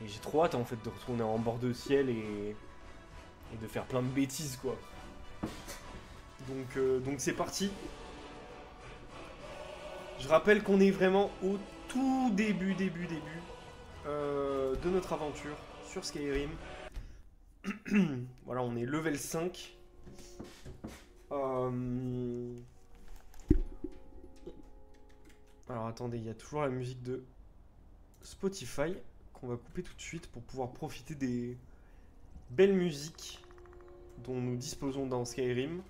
Et j'ai trop hâte en fait de retourner en bord de ciel et de faire plein de bêtises quoi. Donc c'est parti. Je rappelle qu'on est vraiment au tout début de notre aventure sur Skyrim. Voilà, on est level 5. Alors attendez, il y a toujours la musique de Spotify qu'on va couper tout de suite pour pouvoir profiter des belles musiques dont nous disposons dans Skyrim.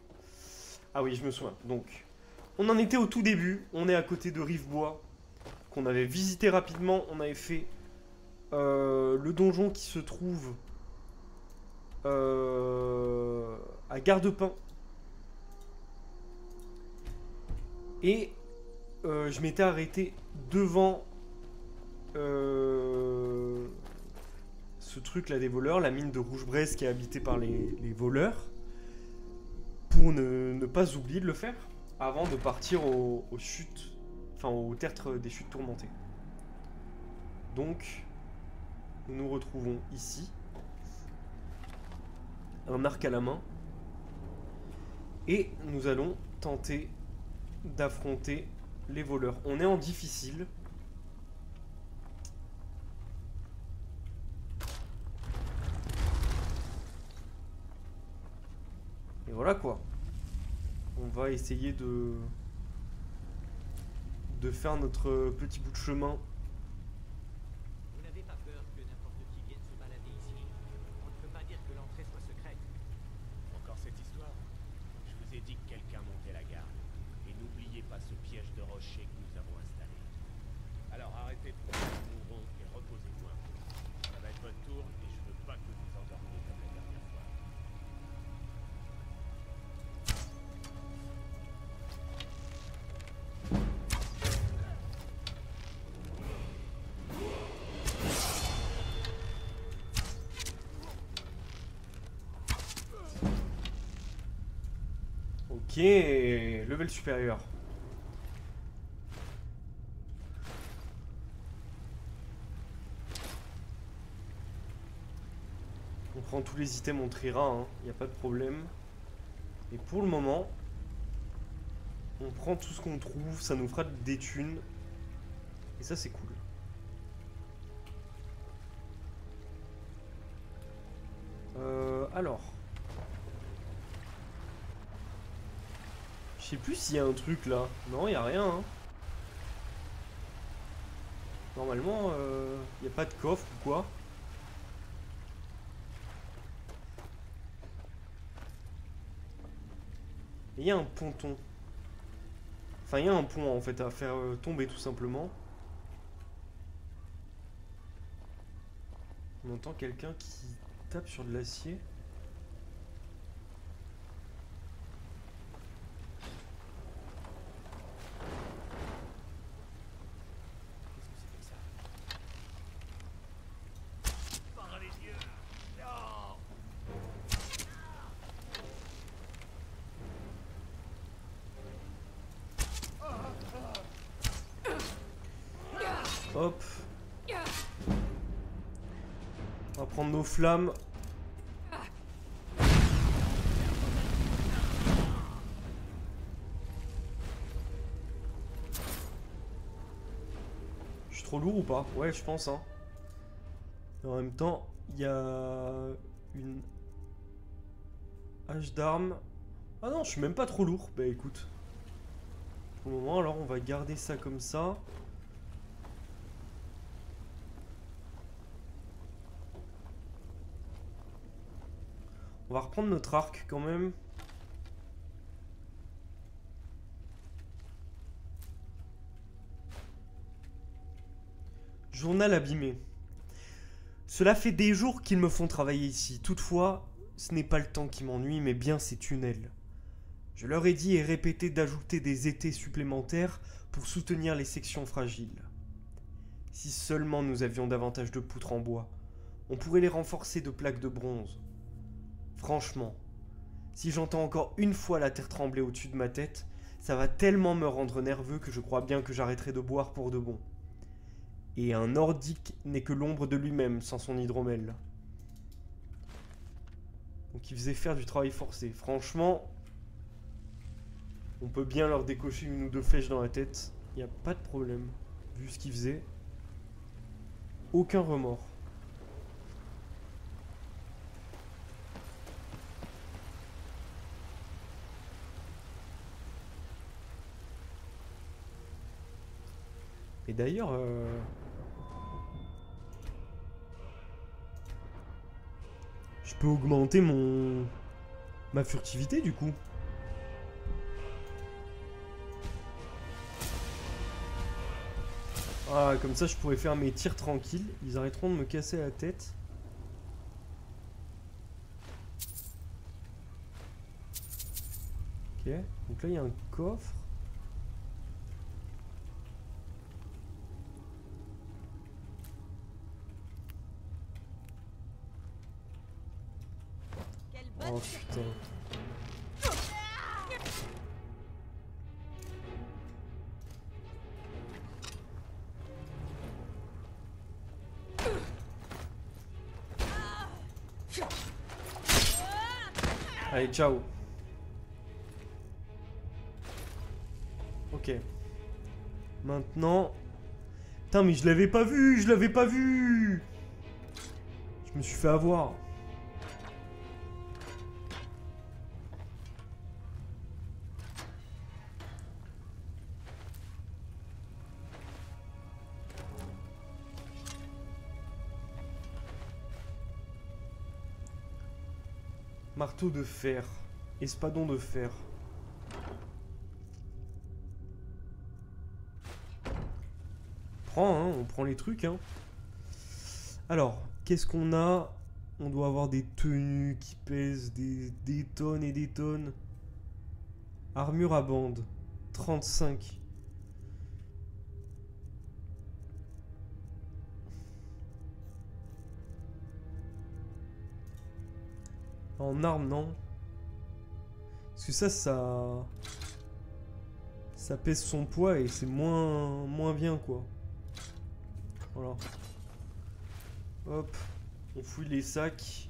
Ah oui, je me souviens. Donc, on en était au tout début. On est à côté de Rivebois, qu'on avait visité rapidement. On avait fait le donjon qui se trouve à Garde-Pin. Et je m'étais arrêté devant ce truc là des voleurs, la mine de Rouge-Braise qui est habitée par les voleurs, pour ne pas oublier de le faire avant de partir aux chutes, enfin au tertre des chutes tourmentées. Donc nous nous retrouvons ici, un arc à la main, et nous allons tenter d'affronter les voleurs. On est en difficile. Et voilà quoi. On va essayer de faire notre petit bout de chemin. Vous n'avez pas peur que n'importe qui vienne se balader ici? On ne peut pas dire que l'entrée soit secrète. Encore cette histoire? Je vous ai dit que quelqu'un montait la garde. Et n'oubliez pas ce piège de rocher que nous avons installé. Alors arrêtez de faire le mourons et reposez-vous un peu. Ça va être votre tour et je veux pas que vous vous endormiez comme la dernière fois. Ok, level supérieur. On prend tous les items, on triera, il n'y a pas de problème. Et pour le moment, on prend tout ce qu'on trouve, ça nous fera des thunes. Et ça c'est cool. Alors. Je sais plus s'il y a un truc là. Non, il n'y a rien. Hein. Normalement, il n'y a pas de coffre ou quoi. Il y a un ponton. Enfin, il y a un pont en fait à faire tomber tout simplement. On entend quelqu'un qui tape sur de l'acier. Hop. On va prendre nos flammes. Je suis trop lourd ou pas? Ouais, je pense. Hein. Et en même temps, il y a une hache d'armes. Ah non, je suis même pas trop lourd. Bah écoute. Pour le moment, alors on va garder ça comme ça. On va reprendre notre arc quand même. Journal abîmé. Cela fait des jours qu'ils me font travailler ici. Toutefois, ce n'est pas le temps qui m'ennuie, mais bien ces tunnels. Je leur ai dit et répété d'ajouter des étais supplémentaires pour soutenir les sections fragiles. Si seulement nous avions davantage de poutres en bois, on pourrait les renforcer de plaques de bronze. Franchement, si j'entends encore une fois la terre trembler au-dessus de ma tête, ça va tellement me rendre nerveux que je crois bien que j'arrêterai de boire pour de bon. Et un nordique n'est que l'ombre de lui-même sans son hydromel. Donc il faisait faire du travail forcé. Franchement, on peut bien leur décocher une ou deux flèches dans la tête. Il n'y a pas de problème. Vu ce qu'il faisait. Aucun remords. Et d'ailleurs... je peux augmenter ma furtivité du coup. Ah, comme ça je pourrais faire mes tirs tranquilles. Ils arrêteront de me casser la tête. Ok, donc là il y a un coffre. Oh putain. Allez, ciao. Ok. Maintenant... Putain, mais je l'avais pas vu, je l'avais pas vu. Je me suis fait avoir. Marteau de fer. Espadon de fer. Prends, hein, on prend les trucs, hein. Alors, qu'est-ce qu'on a? On doit avoir des tenues qui pèsent des tonnes et des tonnes. Armure à bande. 35. En arme, non. Parce que ça pèse son poids et c'est moins bien, quoi. Voilà. Hop. On fouille les sacs.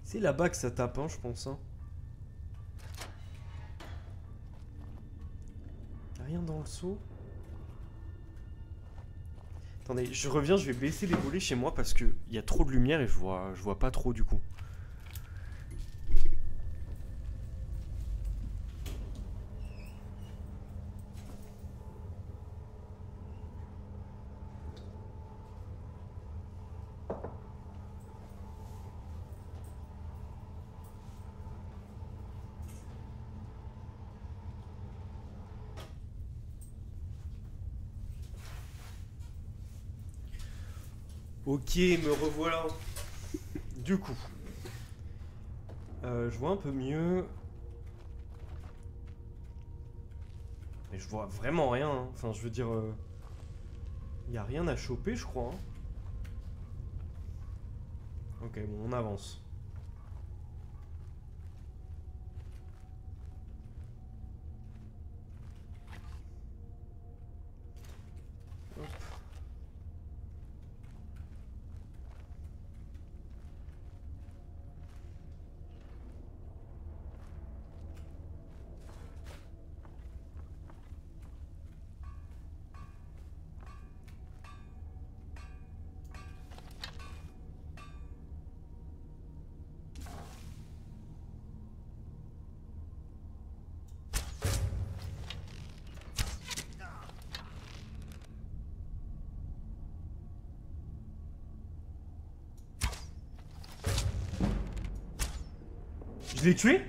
C'est là-bas que ça tape, hein, je pense. Hein. Y'a rien dans le seau. Attendez, je reviens, je vais baisser les volets chez moi parce qu'il y a trop de lumière et je vois pas trop du coup. Ok, me revoilà. Du coup, je vois un peu mieux. Mais je vois vraiment rien. Hein. Enfin, je veux dire, y a rien à choper, je crois. Hein. Ok, bon, on avance. Hop. Je l'ai tué?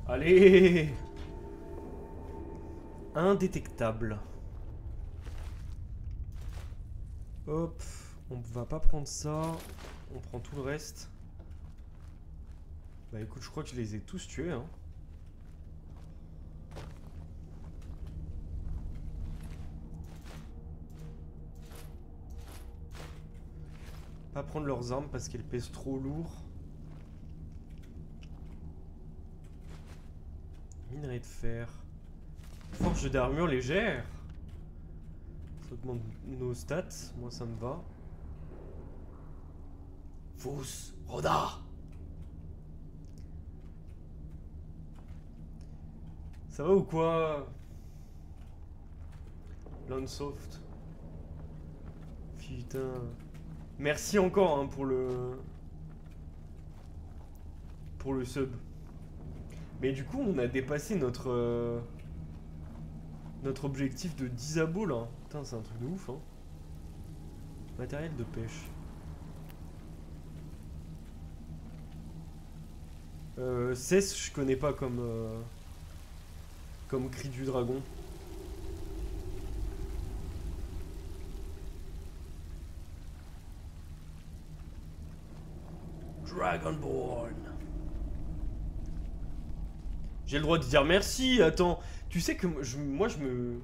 Allez! Indétectable. Hop, on va pas prendre ça. On prend tout le reste. Bah écoute, je crois que je les ai tous tués, hein. Pas prendre leurs armes parce qu'elles pèsent trop lourd. Minerai de fer. Forge d'armure légère. Ça augmente nos stats. Moi ça me va. Fous, Roda. Ça va ou quoi? Landsoft. Putain. Merci encore hein, pour le sub. Mais du coup, on a dépassé notre objectif de 10 abos là. Putain, c'est un truc de ouf. Hein. Matériel de pêche. Cesse, je connais pas comme cri du dragon. Dragonborn. J'ai le droit de dire merci. Attends, tu sais que moi je me...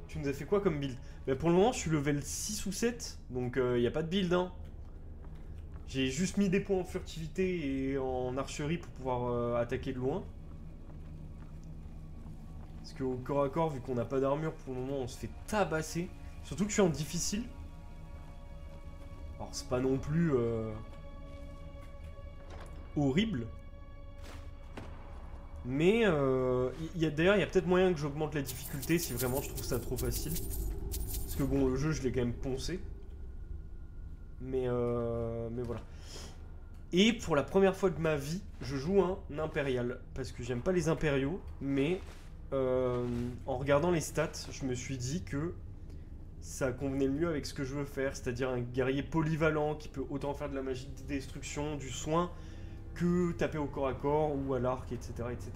Tu nous as fait quoi comme build? Bah pour le moment je suis level 6 ou 7. Donc y a pas de build hein. J'ai juste mis des points en furtivité et en archerie pour pouvoir attaquer de loin. Parce qu'au corps à corps, vu qu'on n'a pas d'armure pour le moment, on se fait tabasser. Surtout que je suis en difficile. Alors c'est pas non plus horrible. Mais d'ailleurs, il y a peut-être moyen que j'augmente la difficulté si vraiment je trouve ça trop facile. Parce que bon, le jeu, je l'ai quand même poncé. Mais voilà. Et pour la première fois de ma vie, je joue un impérial. Parce que j'aime pas les impériaux. Mais en regardant les stats, je me suis dit que ça convenait le mieux avec ce que je veux faire. C'est-à-dire un guerrier polyvalent qui peut autant faire de la magie de destruction, du soin, que taper au corps à corps ou à l'arc, etc., etc.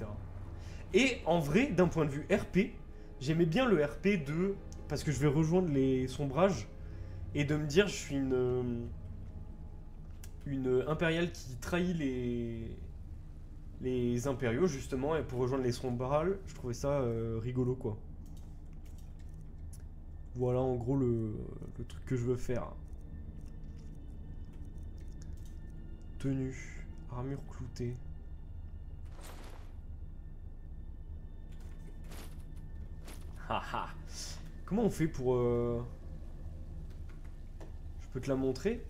Et en vrai, d'un point de vue RP, j'aimais bien le RP de... Parce que je vais rejoindre les sombrages et de me dire je suis une impériale qui trahit les impériaux justement, et pour rejoindre les sombrages, je trouvais ça rigolo quoi. Voilà en gros le truc que je veux faire. Tenue. Armure cloutée. Haha. Comment on fait pour... Je peux te la montrer?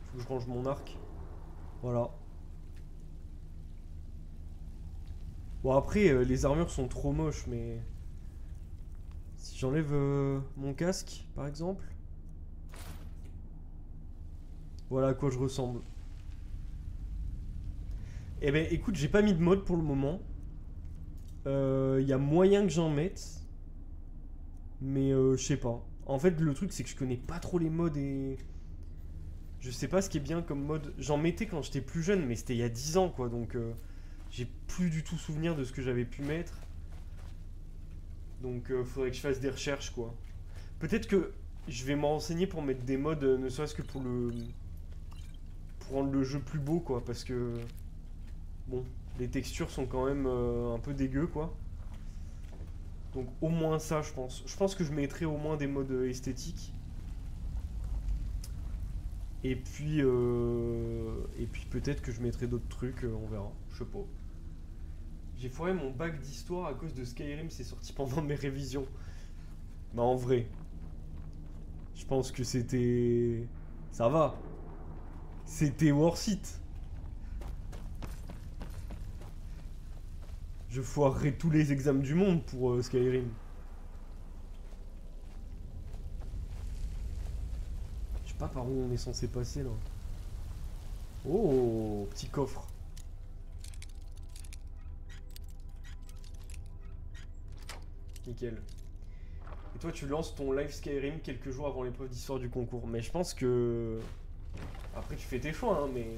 Faut que je range mon arc. Voilà. Bon après, les armures sont trop moches, mais... Si j'enlève mon casque, par exemple... Voilà à quoi je ressemble. Eh ben écoute, j'ai pas mis de mode pour le moment. Il y a moyen que j'en mette. Mais je sais pas. En fait, le truc, c'est que je connais pas trop les modes et... Je sais pas ce qui est bien comme mode. J'en mettais quand j'étais plus jeune, mais c'était il y a 10 ans, quoi. Donc, j'ai plus du tout souvenir de ce que j'avais pu mettre. Donc, faudrait que je fasse des recherches, quoi. Peut-être que je vais me renseigner pour mettre des modes, ne serait-ce que pour rendre le jeu plus beau, quoi. Parce que... Bon, les textures sont quand même un peu dégueu, quoi. Donc au moins ça, je pense. Je pense que je mettrai au moins des modes esthétiques. Et puis peut-être que je mettrai d'autres trucs, on verra. Je sais pas. J'ai foiré mon bac d'histoire à cause de Skyrim, c'est sorti pendant mes révisions. Bah en vrai, je pense que c'était... Ça va. C'était worth it. Je foirerai tous les examens du monde pour Skyrim. Je sais pas par où on est censé passer là. Oh, petit coffre. Nickel. Et toi tu lances ton live Skyrim quelques jours avant l'épreuve d'histoire du concours. Mais je pense que... Après tu fais tes choix hein, mais...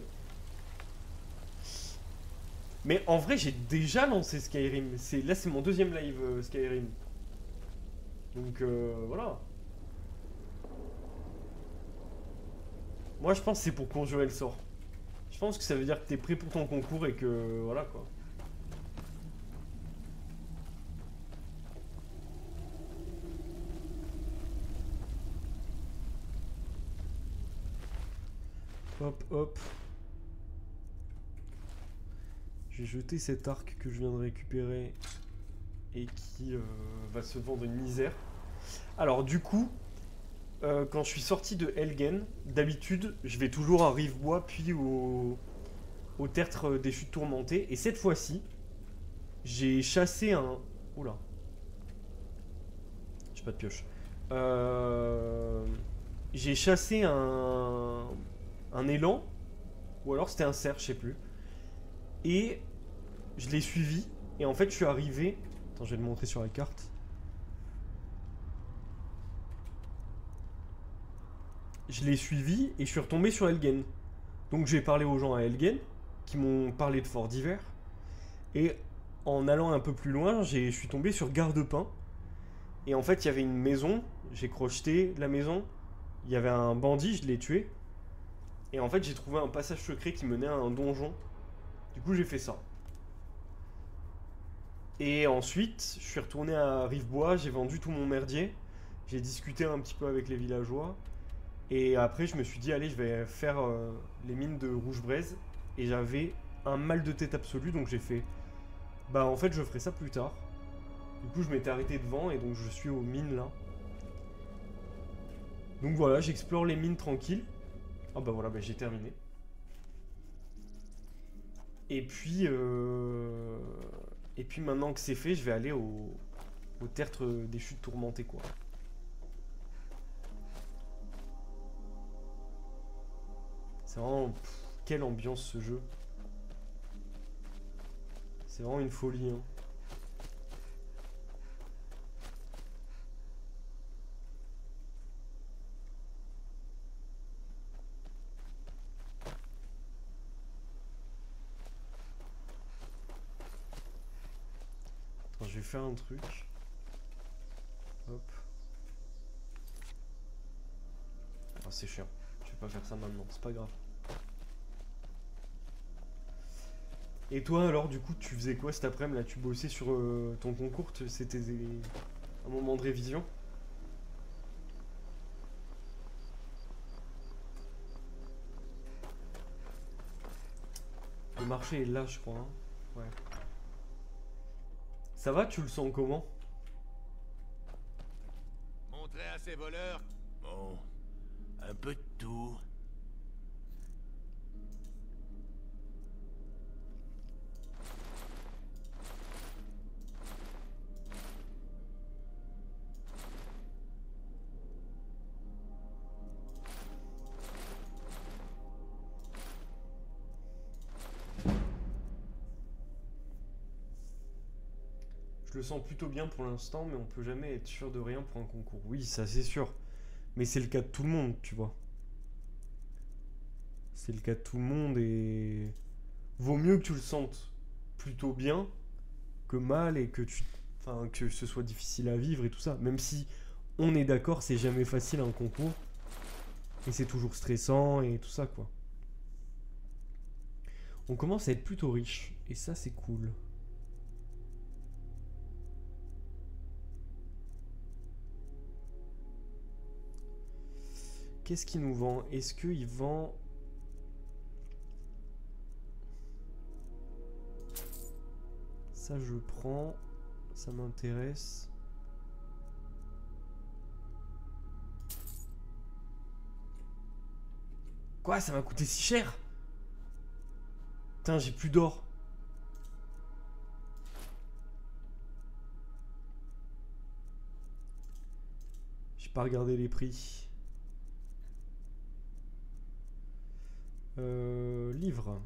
Mais en vrai, j'ai déjà lancé Skyrim. Là, c'est mon deuxième live Skyrim. Donc, voilà. Moi, je pense que c'est pour conjurer le sort. Je pense que ça veut dire que t'es prêt pour ton concours et que... Voilà, quoi. Hop, hop. J'ai jeté cet arc que je viens de récupérer et qui va se vendre une misère. Alors du coup, quand je suis sorti de Helgen, d'habitude, je vais toujours à Rivebois puis au tertre des chutes tourmentées. Et cette fois-ci, j'ai chassé un... Oula. J'ai pas de pioche. J'ai chassé un élan. Ou alors c'était un cerf, je sais plus. Et je l'ai suivi. Et en fait, je suis arrivé... Attends, je vais le montrer sur la carte. Je l'ai suivi et je suis retombé sur Helgen. Donc j'ai parlé aux gens à Helgen qui m'ont parlé de Fort d'Hiver. Et en allant un peu plus loin, je suis tombé sur Garde-Pin. Et en fait, il y avait une maison. J'ai crocheté la maison. Il y avait un bandit, je l'ai tué. Et en fait, j'ai trouvé un passage secret qui menait à un donjon. Du coup, j'ai fait ça. Et ensuite, je suis retourné à Rivebois, j'ai vendu tout mon merdier. J'ai discuté un petit peu avec les villageois. Et après, je me suis dit, allez, je vais faire les mines de Rouge-Braise. Et j'avais un mal de tête absolu, donc j'ai fait... Bah, en fait, je ferai ça plus tard. Du coup, je m'étais arrêté devant, et donc je suis aux mines, là. Donc voilà, j'explore les mines tranquilles. Ah bah voilà, bah, j'ai terminé. Et puis maintenant que c'est fait, je vais aller au tertre des chutes tourmentées, quoi. C'est vraiment... quelle ambiance ce jeu. C'est vraiment une folie, hein. Attends, je vais faire un truc. Hop. Ah, c'est chiant. Je vais pas faire ça maintenant, c'est pas grave. Et toi alors, du coup, tu faisais quoi cet après-midi là? Tu bossais sur ton concours? C'était un moment de révision? Le marché est là, je crois, hein. Ouais. Ça va, tu le sens comment? Montrer à ces voleurs. Bon, un peu de tout. Je le sens plutôt bien pour l'instant, mais on peut jamais être sûr de rien pour un concours. Oui, ça c'est sûr. Mais c'est le cas de tout le monde, tu vois. C'est le cas de tout le monde et... Vaut mieux que tu le sentes plutôt bien que mal et que enfin, que ce soit difficile à vivre et tout ça. Même si on est d'accord, c'est jamais facile un concours. Et c'est toujours stressant et tout ça, quoi. On commence à être plutôt riche. Et ça, c'est cool. Qu'est-ce qu'il nous vend? Est-ce qu'il vend... Ça, je prends. Ça m'intéresse. Quoi? Ça m'a coûté si cher? Putain, j'ai plus d'or. J'ai pas regardé les prix. Livre.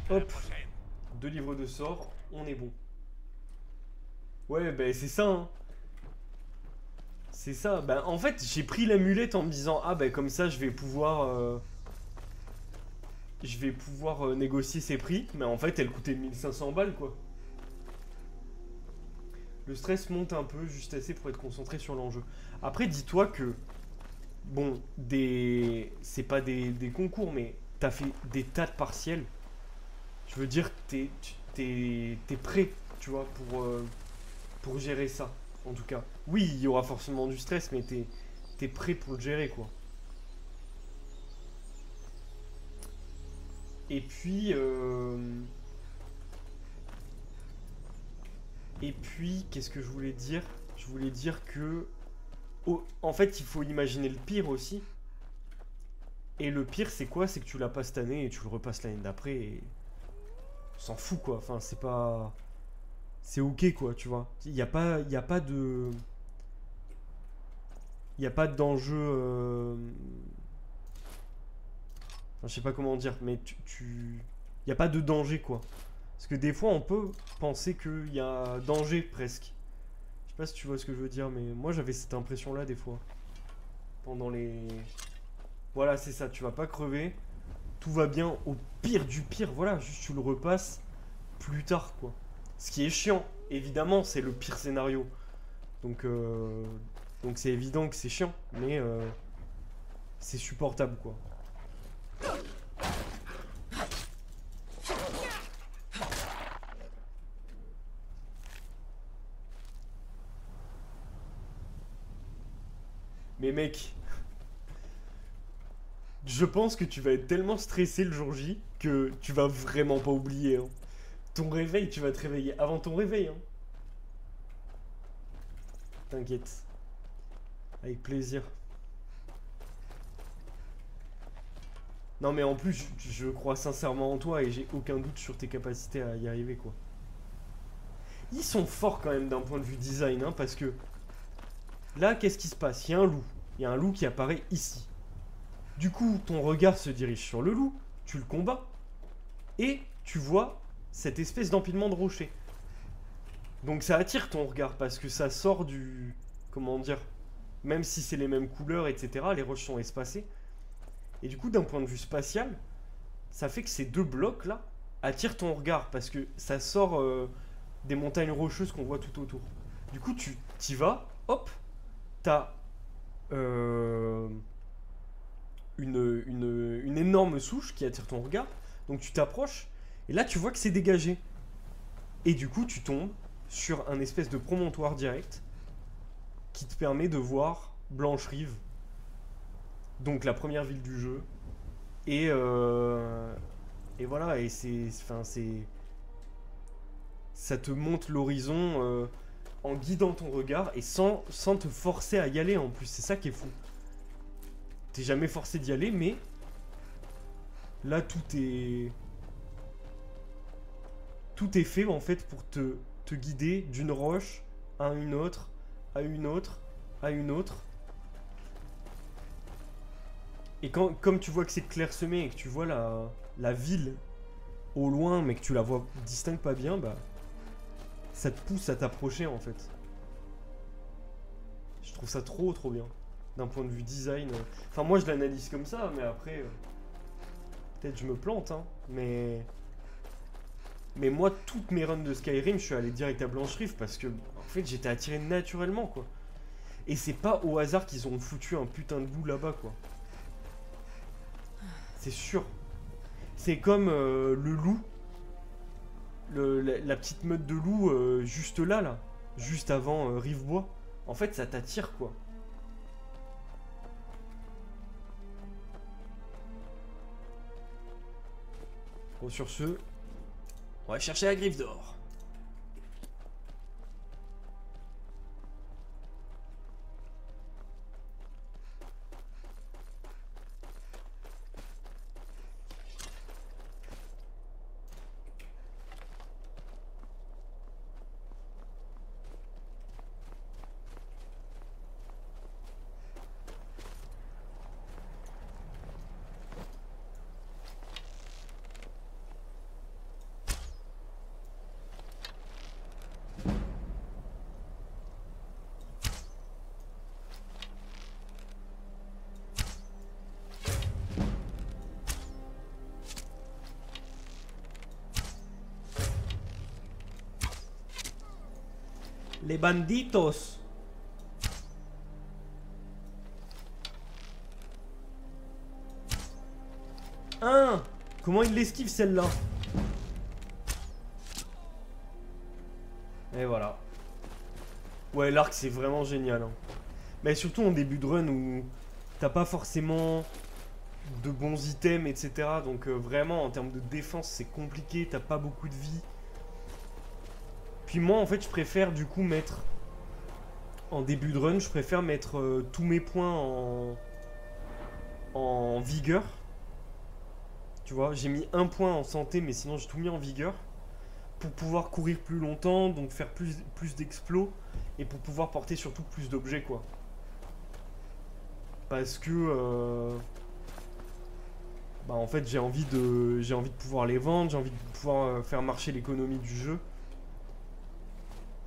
Hop. 2 livres de sorts, on est bon. Ouais, bah c'est ça, hein. C'est ça. Bah en fait, j'ai pris l'amulette en me disant, ah bah comme ça, je vais pouvoir négocier ses prix. Mais en fait, elle coûtait 1500 balles, quoi. Le stress monte un peu, juste assez pour être concentré sur l'enjeu. Après, dis-toi que... Bon, c'est pas des concours, mais t'as fait des tas de partiels. Je veux dire, t'es prêt, tu vois, pour gérer ça. en tout cas. Oui, il y aura forcément du stress, mais t'es prêt pour le gérer, quoi. Et puis... Et puis, qu'est-ce que je voulais dire? Je voulais dire que... en fait, il faut imaginer le pire aussi. Et le pire, c'est quoi? C'est que tu l'as pas cette année et tu le repasses l'année d'après et... On s'en fout, quoi. Enfin, c'est pas... C'est ok, quoi, tu vois. Il n'y a pas de... Il n'y a pas d'enjeu... Enfin, je sais pas comment dire, mais il n'y a pas de danger, quoi. Parce que des fois, on peut penser qu'il y a danger, presque. Je sais pas si tu vois ce que je veux dire, mais moi, j'avais cette impression-là, des fois. Pendant les... Voilà, c'est ça, tu vas pas crever. Tout va bien, au pire du pire, voilà, juste tu le repasses plus tard, quoi. Ce qui est chiant, évidemment, c'est le pire scénario. Donc c'est évident que c'est chiant, mais c'est supportable, quoi. Mais mec, je pense que tu vas être tellement stressé le jour J que tu vas vraiment pas oublier, hein. Ton réveil, tu vas te réveiller avant ton réveil, hein. T'inquiète. Avec plaisir. Non mais en plus, je crois sincèrement en toi et j'ai aucun doute sur tes capacités à y arriver, quoi. Ils sont forts quand même d'un point de vue design, hein, parce que... Là, qu'est-ce qui se passe? Il y a un loup. Il y a un loup qui apparaît ici. Du coup, ton regard se dirige sur le loup, tu le combats, et tu vois cette espèce d'empilement de rochers. Donc ça attire ton regard, parce que ça sort du... Comment dire? Même si c'est les mêmes couleurs, etc., les roches sont espacées. Et du coup, d'un point de vue spatial, ça fait que ces deux blocs-là attirent ton regard, parce que ça sort des montagnes rocheuses qu'on voit tout autour. Du coup, tu t'y vas, hop, t'as une énorme souche qui attire ton regard. Donc tu t'approches, et là tu vois que c'est dégagé. Et du coup, tu tombes sur un espèce de promontoire direct qui te permet de voir Blanche-Rive, donc la première ville du jeu. Et voilà, et ça te montre l'horizon en guidant ton regard et sans te forcer à y aller en plus. C'est ça qui est fou. T'es jamais forcé d'y aller, mais là tout est fait en fait pour te guider d'une roche à une autre, à une autre, à une autre. Et comme tu vois que c'est clairsemé et que tu vois la ville au loin, mais que tu la vois distingue pas bien, bah ça te pousse à t'approcher en fait. Je trouve ça trop bien. D'un point de vue design. Enfin moi je l'analyse comme ça, mais après peut-être je me plante, hein. Mais moi toutes mes runs de Skyrim, je suis allé direct à Blanche-Rive parce que en fait j'étais attiré naturellement, quoi. Et c'est pas au hasard qu'ils ont foutu un putain de loup là-bas, quoi. C'est sûr. C'est comme le loup. La petite meute de loup juste là. Juste avant Rivebois. En fait, ça t'attire, quoi. Bon, sur ce, on va chercher la griffe d'or. Les banditos. Hein? Comment il l'esquive celle-là? Et voilà. Ouais, l'arc c'est vraiment génial. Hein. Mais surtout en début de run où t'as pas forcément de bons items, etc. Donc vraiment en termes de défense c'est compliqué, t'as pas beaucoup de vie. Puis moi en fait je préfère du coup mettre, en début de run, je préfère mettre tous mes points en vigueur. Tu vois, j'ai mis un point en santé mais sinon j'ai tout mis en vigueur. Pour pouvoir courir plus longtemps, donc faire plus d'explos. Et pour pouvoir porter surtout plus d'objets quoi. Parce que bah en fait j'ai envie de pouvoir les vendre, j'ai envie de pouvoir faire marcher l'économie du jeu.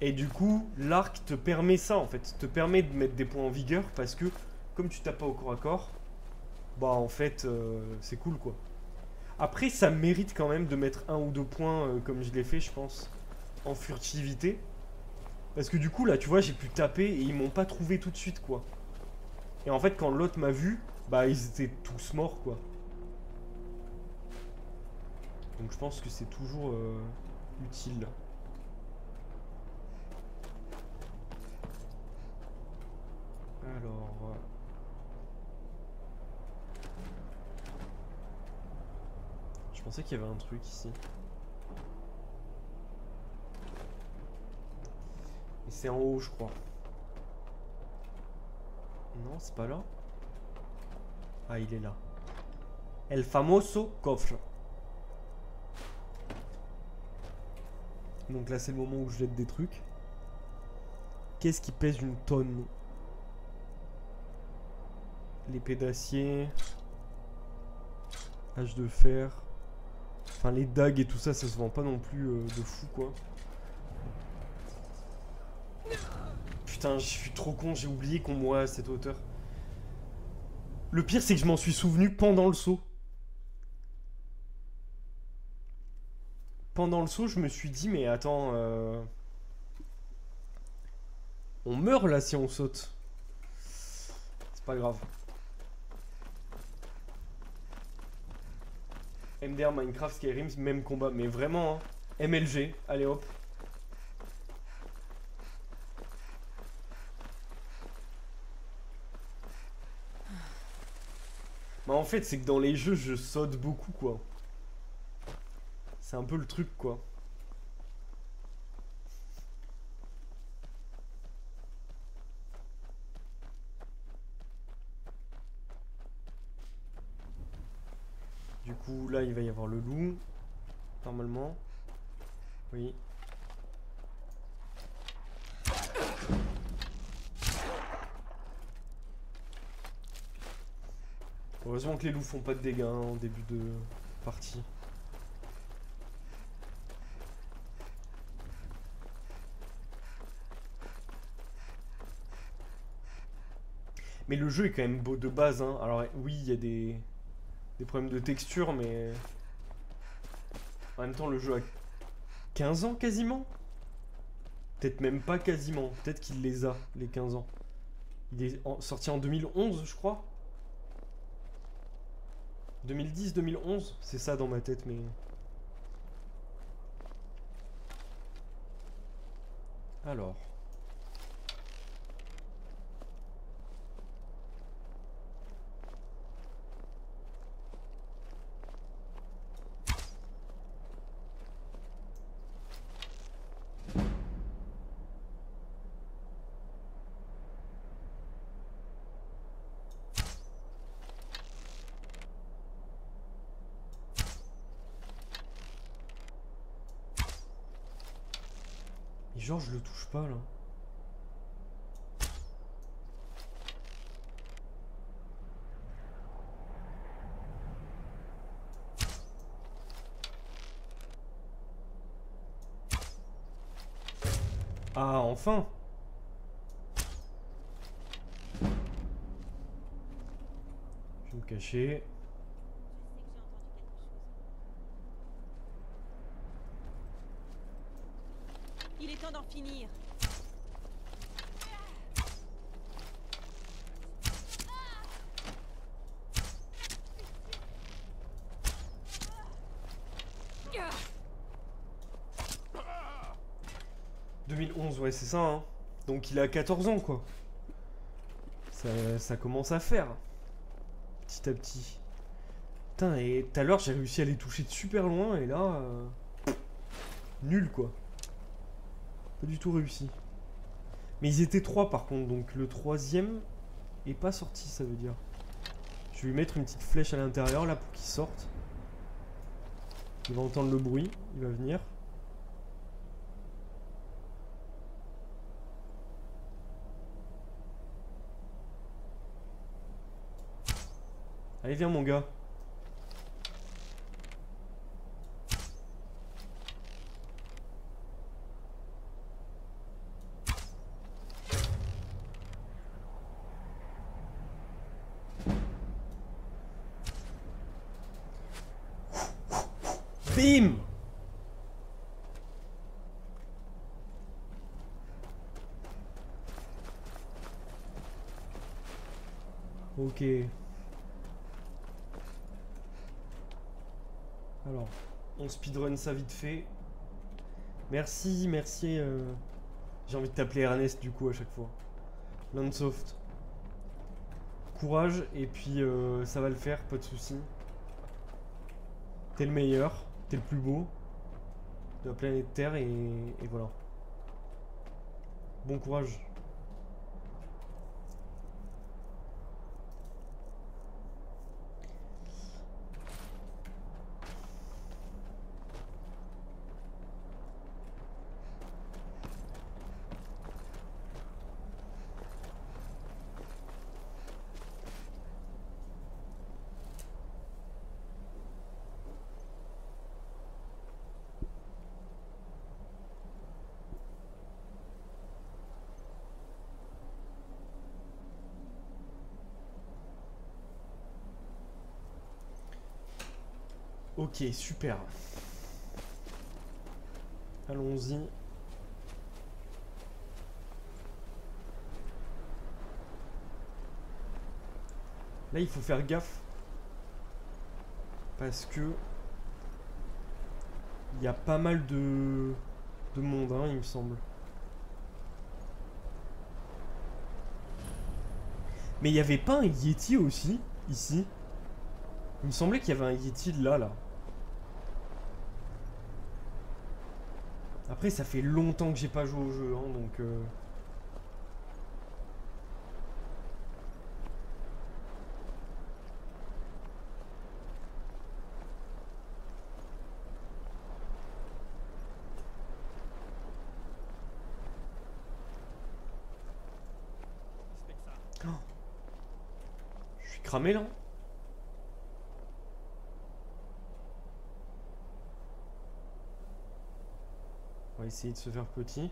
Et du coup, l'arc te permet ça en fait, te permet de mettre des points en vigueur parce que comme tu tapes pas au corps à corps, bah en fait c'est cool quoi. Après ça mérite quand même de mettre 1 ou 2 points comme je l'ai fait je pense en furtivité. Parce que du coup là tu vois j'ai pu taper et ils m'ont pas trouvé tout de suite quoi. Et en fait quand l'autre m'a vu, bah ils étaient tous morts quoi. Donc je pense que c'est toujours utile. Alors... je pensais qu'il y avait un truc ici. Et c'est en haut je crois. Non c'est pas là. Ah il est là. El famoso coffre. Donc là c'est le moment où je jette des trucs. Qu'est-ce qui pèse une tonne? L'épée d'acier. Hache de fer. Enfin les dagues et tout ça, ça se vend pas non plus de fou quoi. Putain, je suis trop con, j'ai oublié qu'on mourait à cette hauteur. Le pire c'est que je m'en suis souvenu pendant le saut. Pendant le saut, je me suis dit mais attends, on meurt là si on saute. C'est pas grave. MDR, Minecraft, Skyrim, même combat. Mais vraiment, hein. MLG, allez hop. Bah en fait, c'est que dans les jeux, je saute beaucoup, quoi. C'est un peu le truc, quoi. Du coup, là, il va y avoir le loup. Normalement. Oui. Heureusement que les loups font pas de dégâts hein, en début de partie. Mais le jeu est quand même beau de base. Hein. Alors oui, il y a des problèmes de texture, mais... En même temps, le jeu a 15 ans quasiment. Peut-être même pas quasiment. Peut-être qu'il les a, les 15 ans. Il est sorti en 2011, je crois. 2010, 2011, c'est ça dans ma tête, mais... Alors... Et genre, je le touche pas, là. Ah, enfin! Je vais me cacher. Il est temps d'en finir. Ouais, c'est ça, hein. Donc il a 14 ans quoi. Ça commence à faire. Petit à petit. Putain, et tout à l'heure j'ai réussi à les toucher de super loin et là... nul quoi. Pas du tout réussi. Mais ils étaient 3 par contre, donc le troisième est pas sorti, ça veut dire. Je vais lui mettre une petite flèche à l'intérieur là pour qu'il sorte. Il va entendre le bruit, il va venir. Allez viens mon gars. Bim! Ok. Alors, on speedrun ça vite fait. Merci, merci. J'ai envie de t'appeler Ernest du coup à chaque fois. Landsoft. Courage et puis ça va le faire, pas de soucis. T'es le meilleur, t'es le plus beau de la planète Terre et voilà. Bon courage. Ok, super. Allons-y. Là, il faut faire gaffe. Parce que... il y a pas mal de monde, hein, il me semble. Mais il n'y avait pas un Yeti aussi, ici? Il me semblait qu'il y avait un Yeti là. Après, ça fait longtemps que j'ai pas joué au jeu, hein, donc... Oh. Je suis cramé là. On va essayer de se faire petit.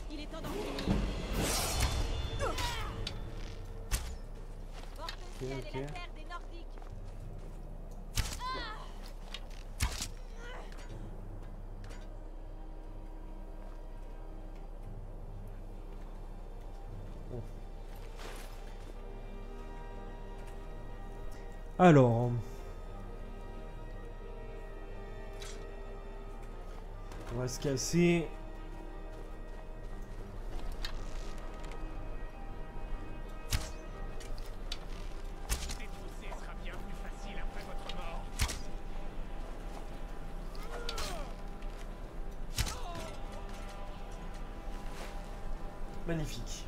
Il est temps d'en finir. Porte le ciel et la terre des Nordiques. Alors... on va se casser... Détrousser sera bien plus facile après votre mort. Magnifique.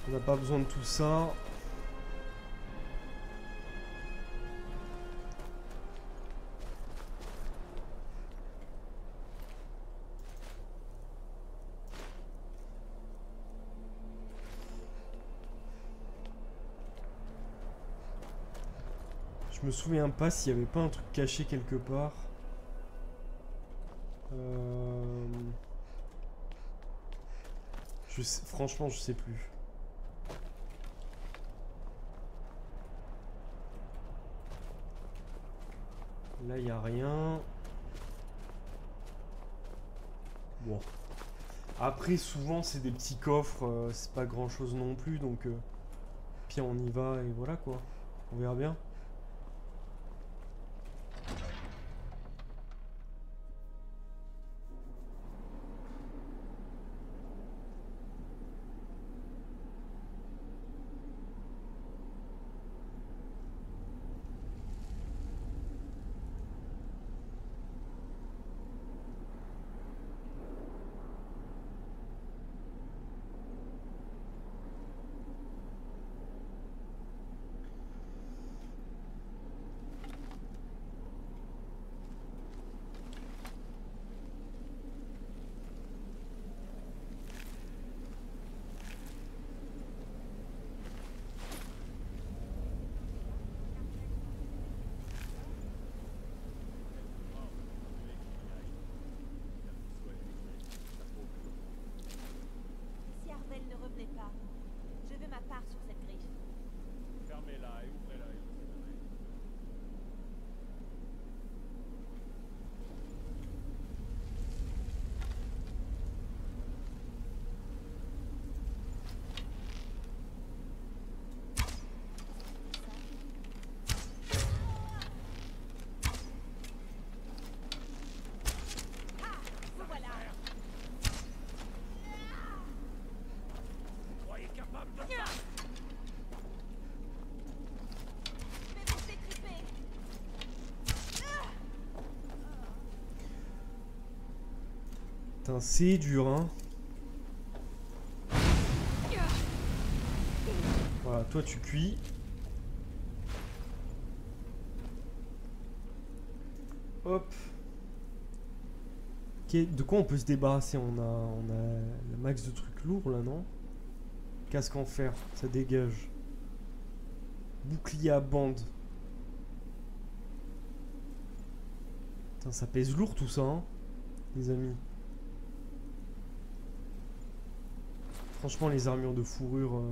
On n'a pas besoin de tout ça. Je me souviens pas s'il y avait pas un truc caché quelque part. Franchement, je sais plus. Là, il y a rien. Bon. Après, souvent, c'est des petits coffres. C'est pas grand chose non plus. Donc, puis on y va et voilà quoi. On verra bien. Si Arvel ne revenait pas, je veux ma part sur cette griffe. Fermez-la et ouvrez-la et on sait jamais. Vous voilà. Vous croyez capable de ça? Je vais vous détriper. Putain, c'est dur, hein. Voilà, toi tu cuis. Hop. Ok, de quoi on peut se débarrasser? On a le max de trucs lourds là, non? Casque en fer, ça dégage. Bouclier à bande. Putain, ça pèse lourd tout ça, hein, les amis. Franchement, les armures de fourrure...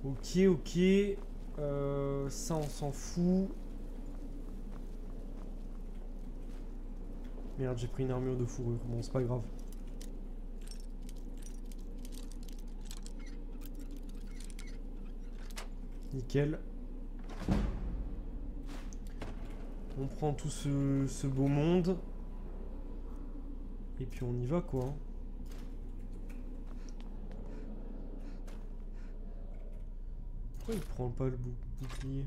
Ok, ok. Ça, on s'en fout. Merde, j'ai pris une armure de fourrure. Bon, c'est pas grave. Nickel. On prend tout ce beau monde. Et puis on y va, quoi. Hein. Pourquoi il prend pas le bouclier?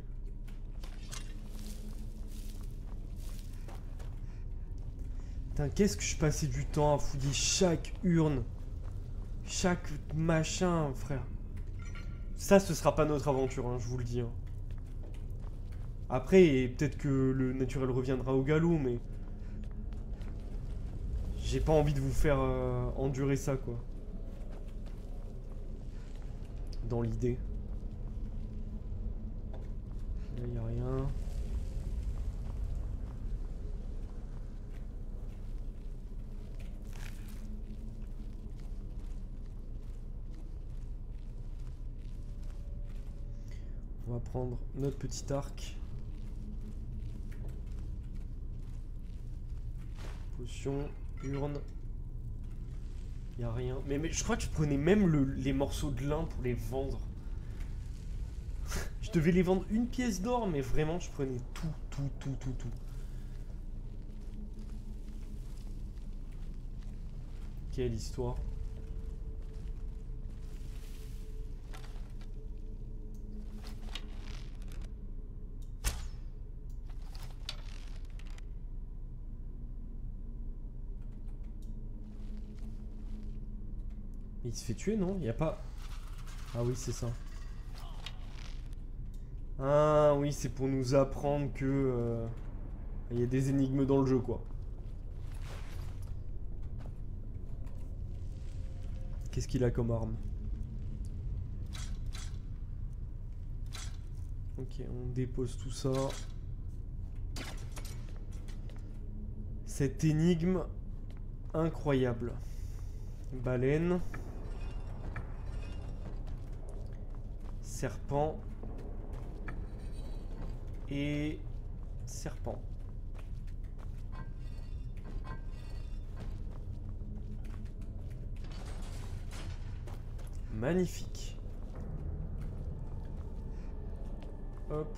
Putain, qu'est-ce que je passais du temps à fouiller chaque urne, chaque machin, frère. Ça, ce sera pas notre aventure, hein, je vous le dis. Hein. Après, peut-être que le naturel reviendra au galop, mais... J'ai pas envie de vous faire endurer ça, quoi. Dans l'idée. Là, y a rien. On va prendre notre petit arc. Potion, urne. Y a rien. Mais je crois que je prenais même les morceaux de lin pour les vendre. Je devais les vendre une pièce d'or, mais vraiment, je prenais tout. Quelle histoire. Il se fait tuer, non? Il n'y a pas... Ah oui, c'est ça. Ah oui, c'est pour nous apprendre que... il y a des énigmes dans le jeu, quoi. Qu'est-ce qu'il a comme arme? Ok, on dépose tout ça. Cette énigme incroyable. Baleine. Serpent. Et serpent. Magnifique. Hop.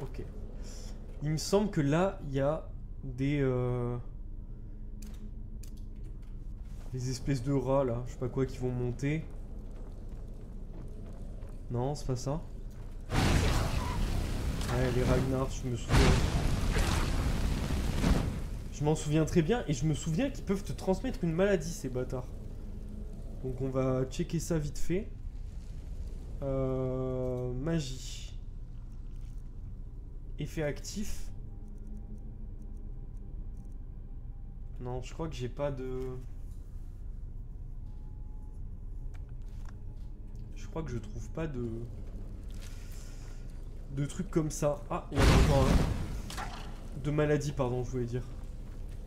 Ok. Il me semble que là, il y a des espèces de rats là, je sais pas quoi, qui vont monter. Non, c'est pas ça. Ouais, les Ragnar, je me souviens. Je m'en souviens très bien et je me souviens qu'ils peuvent te transmettre une maladie, ces bâtards. Donc on va checker ça vite fait. Magie. Effet actif. Non, je crois que j'ai pas de... Je crois que je trouve pas de trucs comme ça. Ah, il y en a encore un. De maladie, pardon, je voulais dire.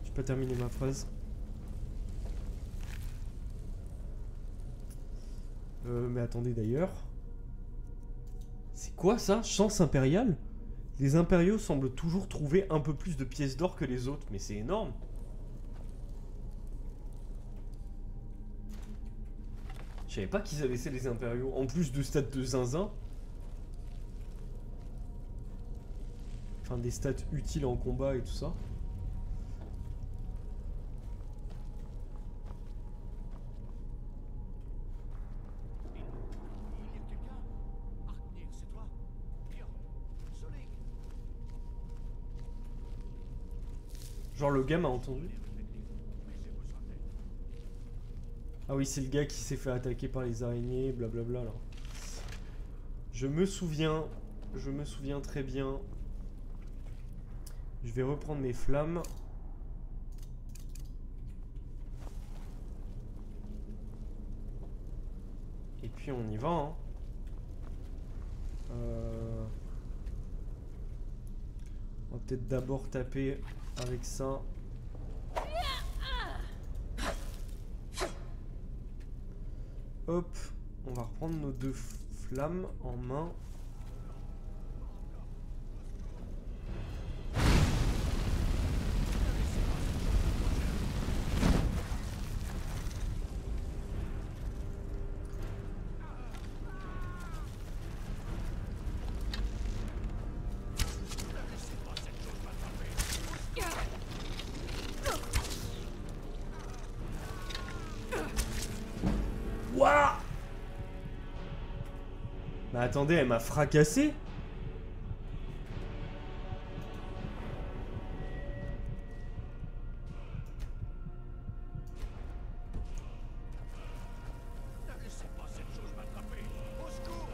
J'ai pas terminé ma phrase. Mais attendez d'ailleurs. C'est quoi ça? Chance impériale? Les impériaux semblent toujours trouver un peu plus de pièces d'or que les autres, mais c'est énorme. Je savais pas qu'ils avaient ça, les impériaux. En plus de stats de zinzin. Enfin, des stats utiles en combat et tout ça. Il y a quelqu'un? Arknir, c'est toi? Bien. Soling. Genre le gars m'a entendu. Mais j'ai besoin d'aide. Ah oui, c'est le gars qui s'est fait attaquer par les araignées, blablabla là. Je me souviens très bien. Je vais reprendre mes flammes. Et puis on y va, hein. On va peut-être d'abord taper avec ça. Hop, on va reprendre nos deux flammes en main. Wouah! Mais attendez, elle m'a fracassé? Ne laissez pas cette chose m'attraper. Au secours!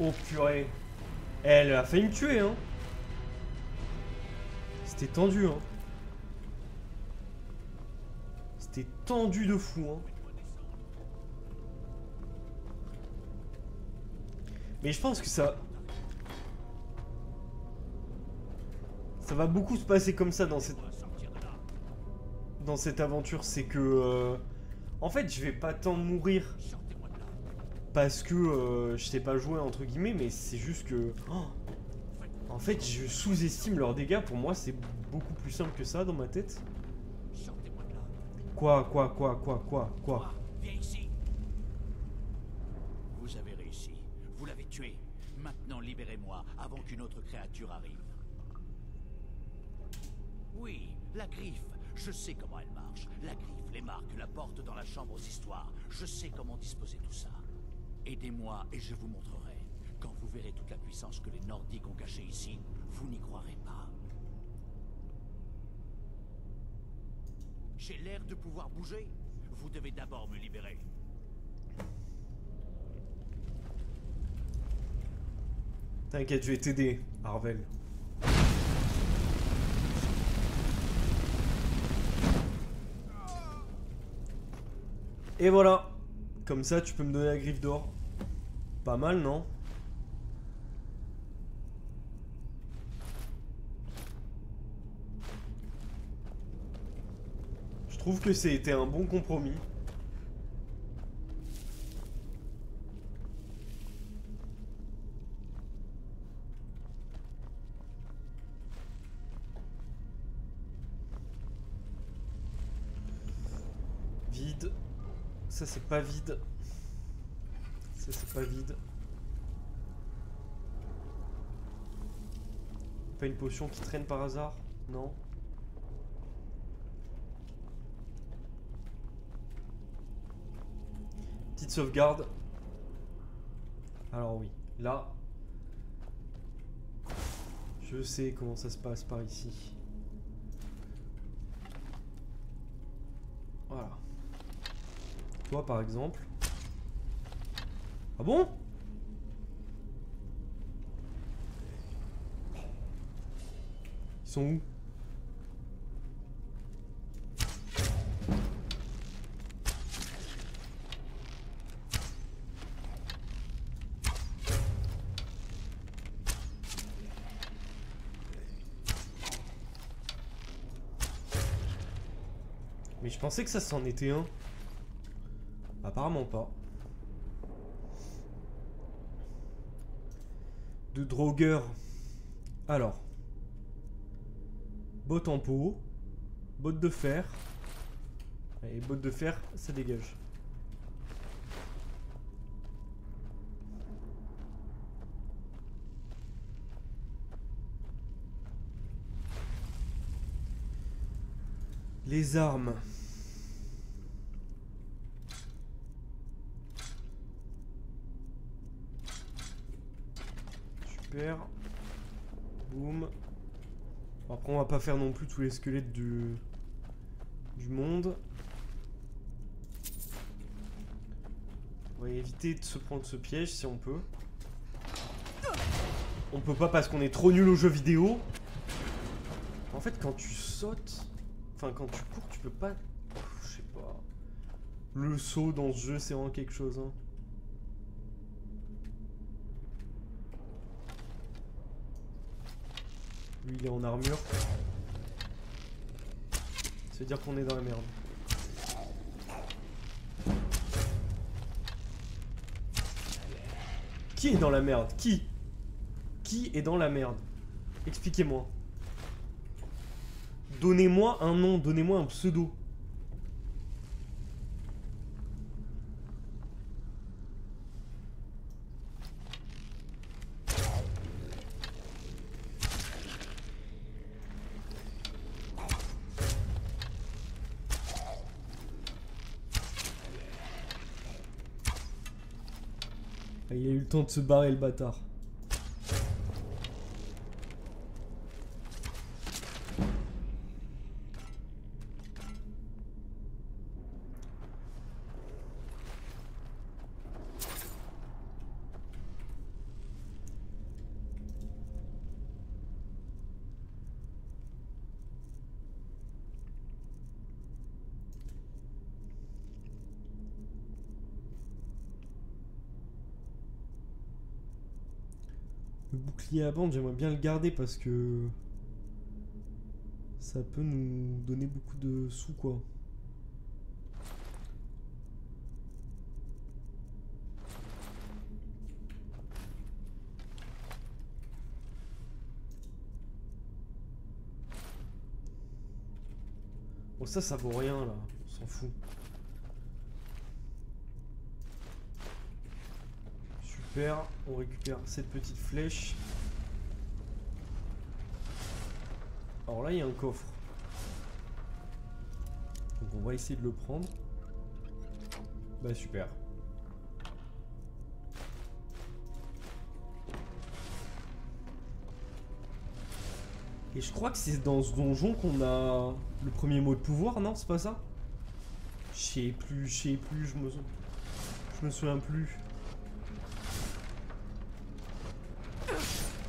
Oh purée. Elle a failli me tuer, hein. C'était tendu, hein. C'était tendu de fou, hein. Mais je pense que ça va beaucoup se passer comme ça dans cette aventure. C'est que en fait je vais pas tant mourir parce que je sais pas jouer entre guillemets, mais c'est juste que en fait je sous-estime leurs dégâts. Pour moi c'est beaucoup plus simple que ça dans ma tête. Sortez-moi de là. Quoi? Viens ici. Vous avez réussi. Vous l'avez tué. Maintenant libérez-moi avant qu'une autre créature arrive. Oui, la griffe. Je sais comment elle marche. La griffe, les marques, la porte dans la chambre aux histoires. Je sais comment disposer tout ça. Aidez-moi et je vous montrerai. Quand vous verrez toute la puissance que les Nordiques ont cachée ici, vous n'y croirez pas. J'ai l'air de pouvoir bouger. Vous devez d'abord me libérer. T'inquiète, je vais t'aider, Arvel. Et voilà. Comme ça, tu peux me donner la griffe d'or. Pas mal, non? Je trouve que c'était un bon compromis. Vide. Ça c'est pas vide. Ça c'est pas vide. Pas une potion qui traîne par hasard? Non. Petite sauvegarde. Alors oui, là. Je sais comment ça se passe par ici. Voilà. Toi par exemple. Ah bon? Ils sont où? Mais je pensais que ça c'en était un. Apparemment pas. De drogueur. Alors. Bottes en peau. Bottes de fer. Et bottes de fer, ça dégage. Les armes. Super. Boum. Bon, après on va pas faire non plus tous les squelettes du monde. On va éviter de se prendre ce piège si on peut. On peut pas parce qu'on est trop nul aux jeux vidéo. En fait quand tu sautes, enfin quand tu cours tu peux pas, je sais pas. Le saut dans ce jeu c'est vraiment quelque chose hein. Lui il est en armure. Ça veut dire qu'on est dans la merde. Qui est dans la merde? Qui est dans la merde? Expliquez-moi. Donnez-moi un nom, donnez-moi un pseudo. Ah, il a eu le temps de se barrer le bâtard. Le bouclier à bande, j'aimerais bien le garder parce que ça peut nous donner beaucoup de sous quoi. Bon ça vaut rien là, on s'en fout. Super, on récupère cette petite flèche. Alors là il y a un coffre. Donc on va essayer de le prendre. Bah super. Et je crois que c'est dans ce donjon qu'on a le premier mot de pouvoir, non? C'est pas ça? Je sais plus, je me souviens plus.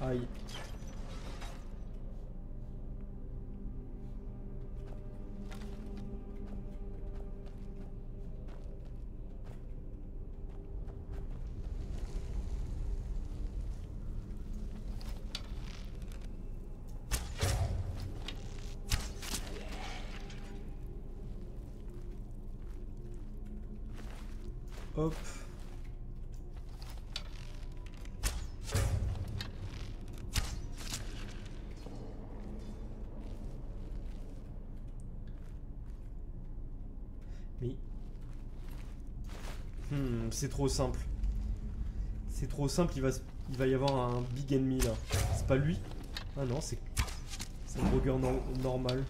Aïe. Hop. Mais... c'est trop simple. C'est trop simple, il va y avoir un big ennemi là. C'est pas lui? Ah non, c'est un Grogger normal.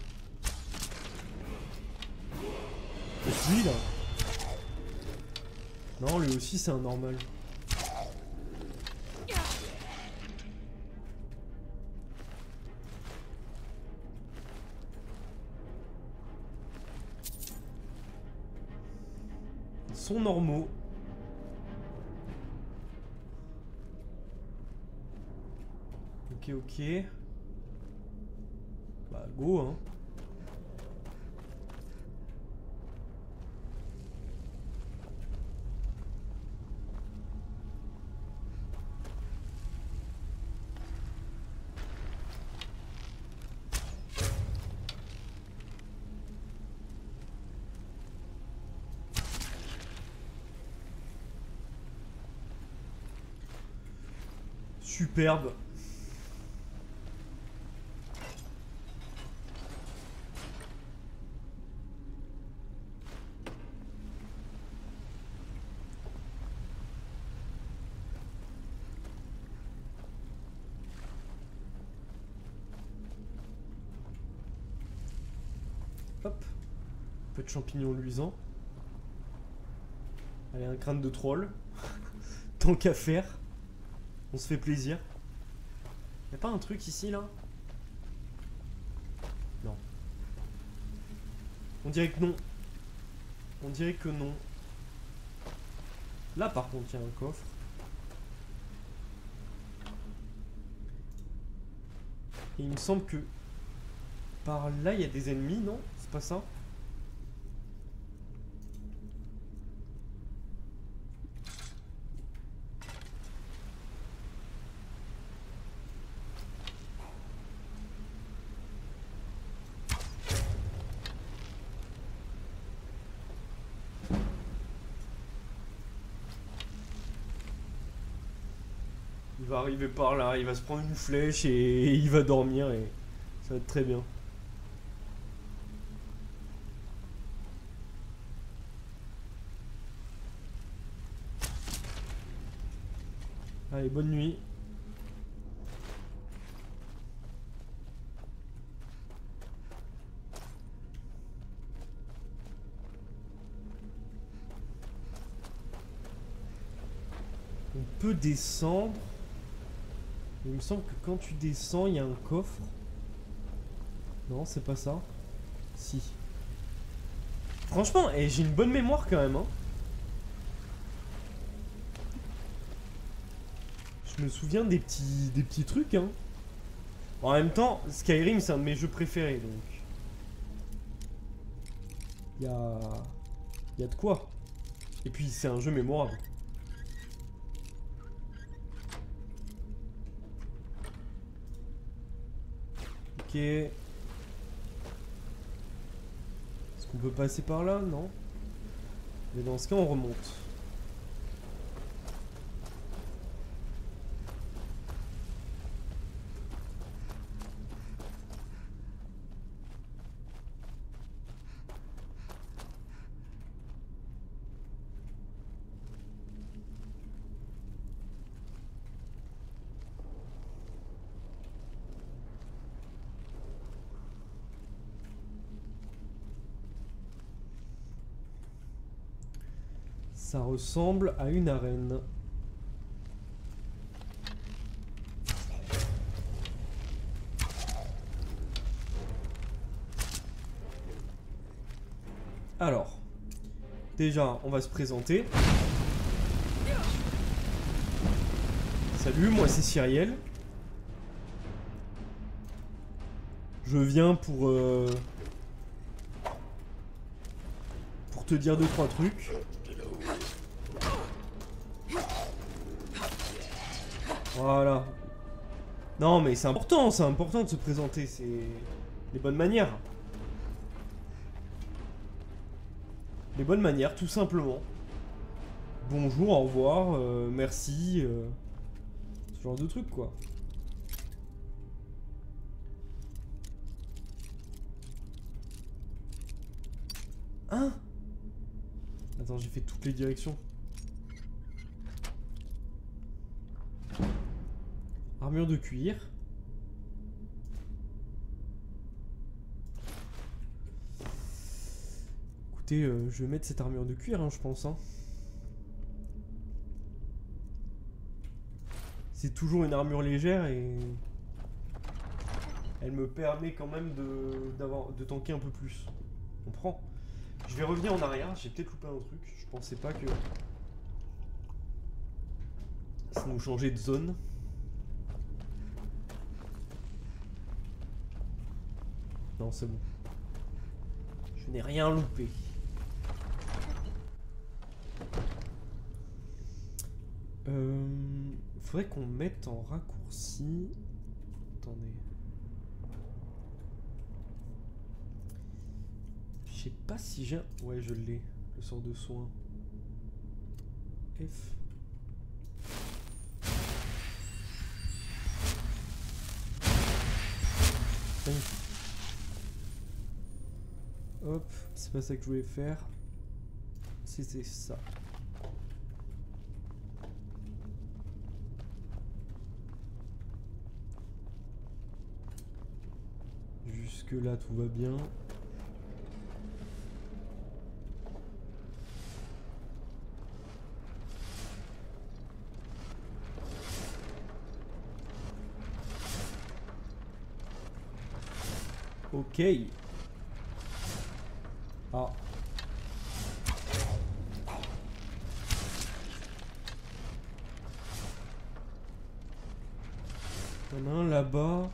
C'est lui là? Non, lui aussi c'est un normal. Ils sont normaux. Ok. Bah go hein. Superbe. Hop. Un peu de champignons luisants. Allez, un crâne de troll. Tant qu'à faire. On se fait plaisir. Y'a pas un truc ici là? Non. On dirait que non. On dirait que non. Là par contre il y a un coffre. Et il me semble que par là il y a des ennemis, non? C'est pas ça? Il va arriver par là, il va se prendre une flèche et il va dormir et ça va être très bien. Allez, bonne nuit. On peut descendre. Il me semble que quand tu descends, il y a un coffre. Non, c'est pas ça. Si. Franchement, j'ai une bonne mémoire quand même, hein. Je me souviens des petits trucs, hein. En même temps, Skyrim, c'est un de mes jeux préférés, donc... Il y a de quoi. Et puis, c'est un jeu mémorable. Ok. Est-ce qu'on peut passer par là? Non. Mais dans ce cas, on remonte. Ça ressemble à une arène. Alors, déjà, on va se présenter. Salut, moi c'est Cyriel. Je viens pour te dire 2-3 trucs. Voilà. Non mais c'est important de se présenter, c'est les bonnes manières. Les bonnes manières, tout simplement. Bonjour, au revoir, merci, ce genre de truc quoi. Hein? Attends, j'ai fait toutes les directions. Armure de cuir. Écoutez, je vais mettre cette armure de cuir, hein, je pense. Hein. C'est toujours une armure légère et... elle me permet quand même de tanker un peu plus. On prend. Je vais revenir en arrière, j'ai peut-être loupé un truc. Je pensais pas que... ça nous changeait de zone. Non, c'est bon. Je n'ai rien loupé. Faudrait qu'on mette en raccourci... Attendez. Je sais pas si j'ai... Ouais, je l'ai. Le sort de soin. F. Magnifique. Hop, c'est pas ça que je voulais faire. C'était ça. Jusque là tout va bien. Ok. Ah. Il y en a un là-bas.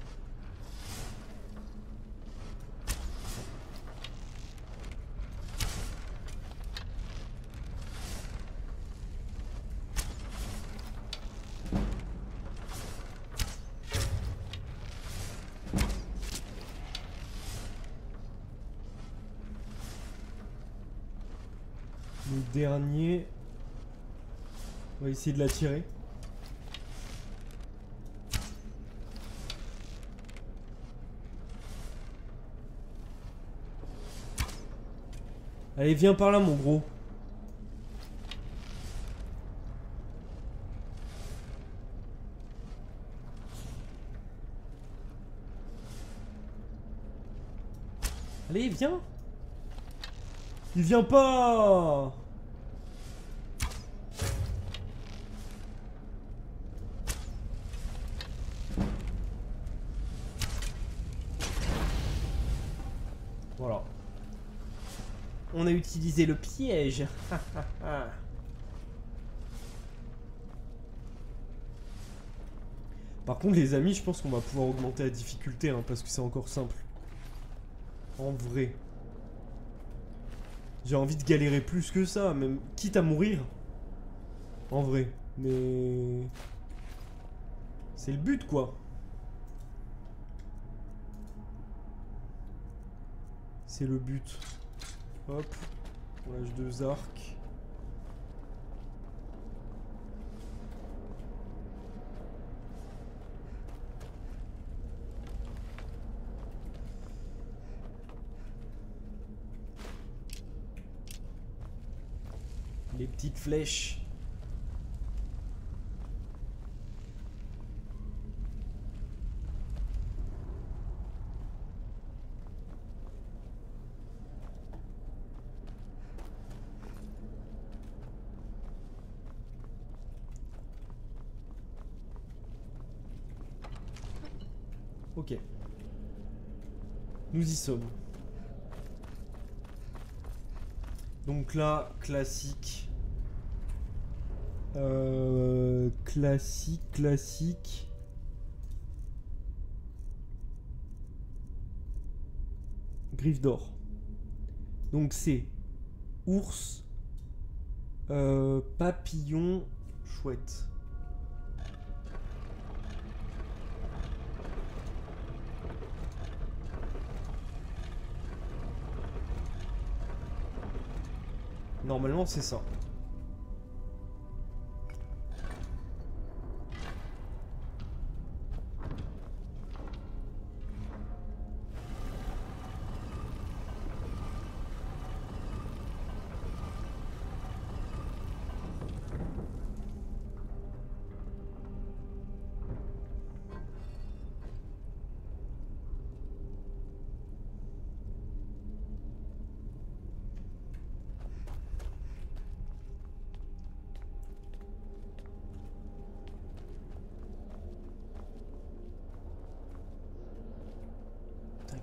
Le dernier. On va essayer de l'attirer. Allez, viens par là, mon gros. Allez, viens. Il vient pas. Voilà. On a utilisé le piège. Par contre, les amis, je pense qu'on va pouvoir augmenter la difficulté, hein, parce que c'est encore simple. En vrai. J'ai envie de galérer plus que ça, même quitte à mourir. En vrai. Mais... c'est le but, quoi. C'est le but. Hop. On lâche 2 arcs. Les petites flèches. Ok. Nous y sommes. Donc là, classique. Classique. Griffe d'or. Donc c'est ours, papillon, chouette. Normalement, c'est ça.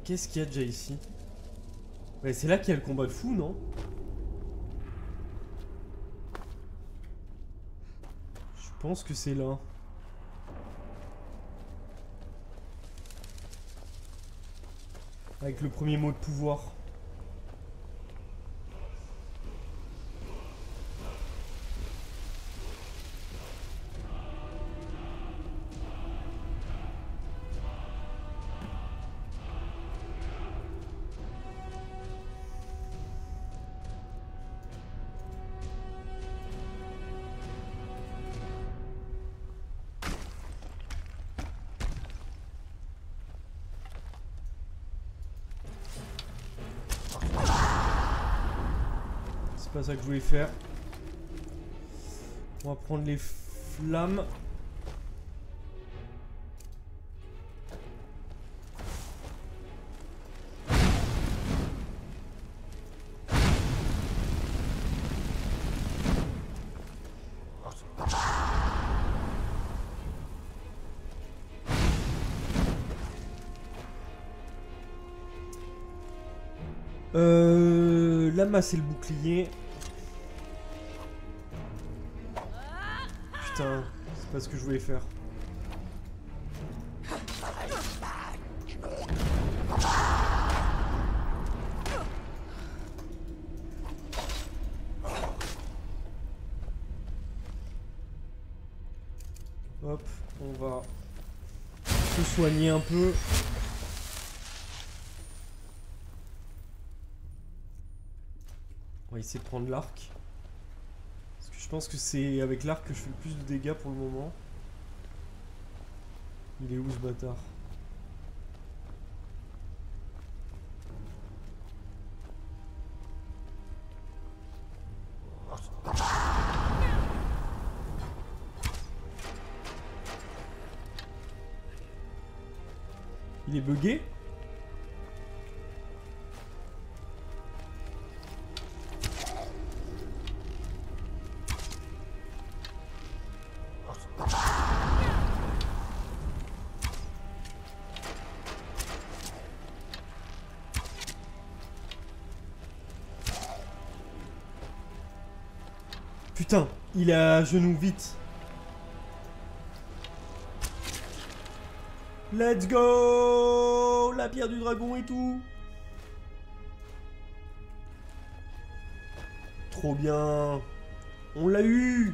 Qu'est-ce qu'il y a déjà ici? Ouais, c'est là qu'il y a le combat de fou, non? Je pense que c'est là. Avec le premier mot de pouvoir. C'est pas ça que je voulais faire. On va prendre les flammes. Lamasser le bouclier. Putain, c'est pas ce que je voulais faire. Hop, on va se soigner un peu. On va essayer de prendre l'arc. Parce que je pense que c'est avec l'arc que je fais le plus de dégâts pour le moment. Il est où ce bâtard? Il est bugué? Putain, il est à genoux, vite. Let's go! La pierre du dragon et tout. Trop bien. On l'a eu.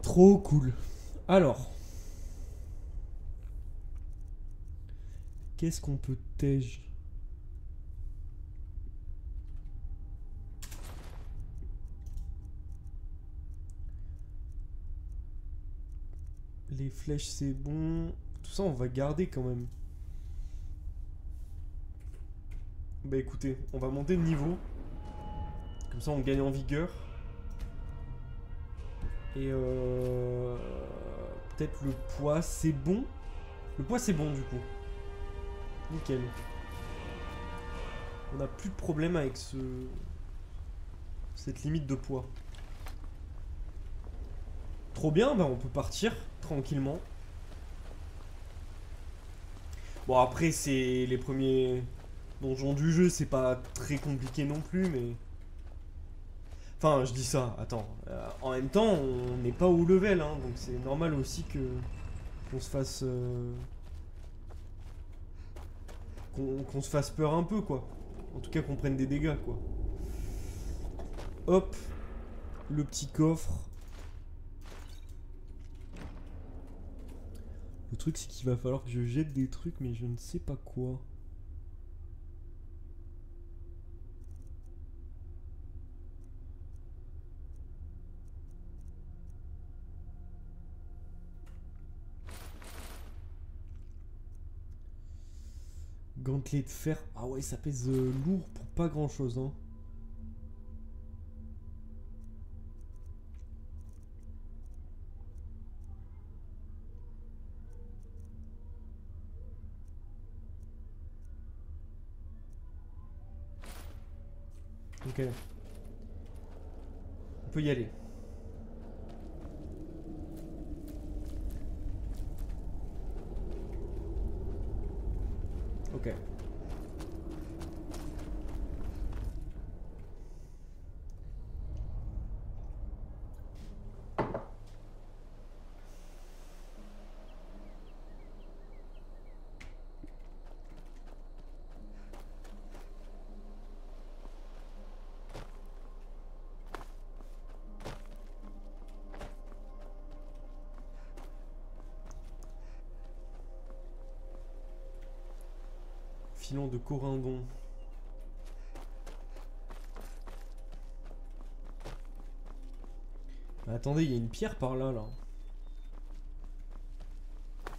Trop cool. Alors. Qu'est-ce qu'on peut tège? Les flèches c'est bon. Tout ça on va garder quand même. Bah écoutez, on va monter de niveau. Comme ça on gagne en vigueur. Et peut-être le poids c'est bon. Le poids c'est bon du coup. Nickel. On n'a plus de problème avec cette limite de poids. Trop bien, bah on peut partir tranquillement. Bon après c'est les premiers donjons du jeu, c'est pas très compliqué non plus mais... Enfin je dis ça, attends. En même temps on n'est pas au level hein, donc c'est normal aussi que qu'on se fasse... qu'on se fasse peur un peu quoi. En tout cas qu'on prenne des dégâts quoi. Hop. Le petit coffre. Le truc c'est qu'il va falloir que je jette des trucs mais je ne sais pas quoi. Gantelet de fer. Ah ouais ça pèse lourd pour pas grand chose hein. Ok. On peut y aller. Ok. Filon de corindon. Attendez, il y a une pierre par là, là.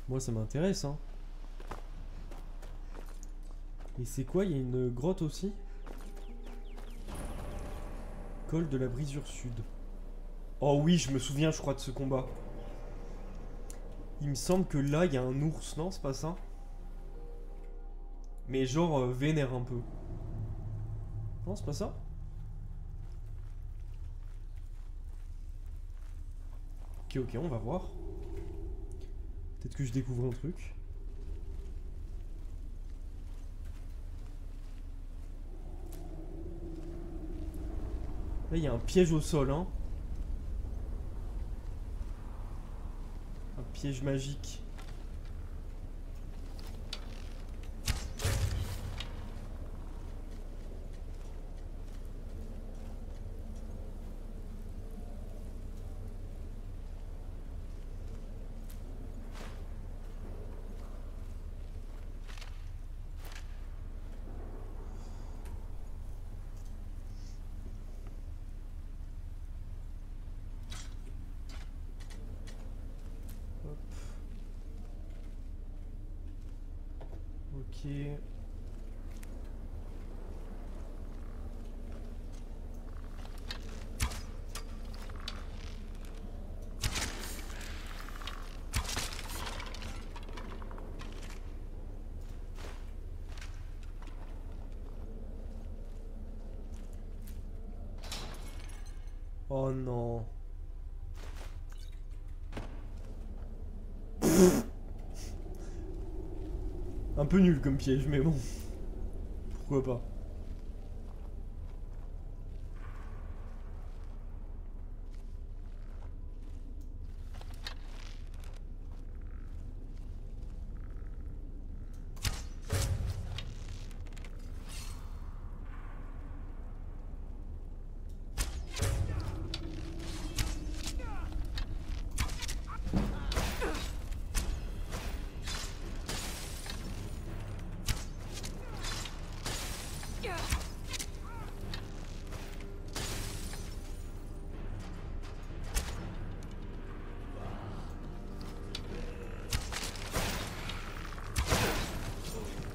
Moi, ça m'intéresse, hein. Et c'est quoi? Il y a une grotte aussi? Col de la brisure sud. Oh oui, je me souviens, je crois, de ce combat. Il me semble que là, il y a un ours, non? C'est pas ça? Mais genre vénère un peu. Non, c'est pas ça? Ok, ok, on va voir. Peut-être que je découvre un truc. Là, il y a un piège au sol, hein. Un piège magique. Ok. Oh non. Un peu nul comme piège, mais bon. Pourquoi pas.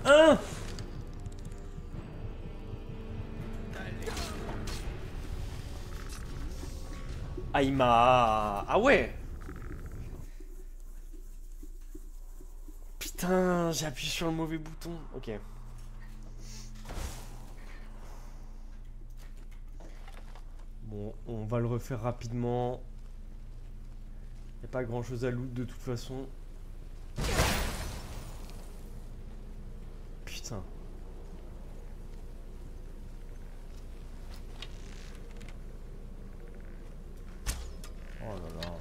Hein? Ah, il m'a... Ah ouais. Putain, j'ai appuyé sur le mauvais bouton. Ok. Bon, on va le refaire rapidement. Il n'y a pas grand chose à loot de toute façon. Putain. Oh là là.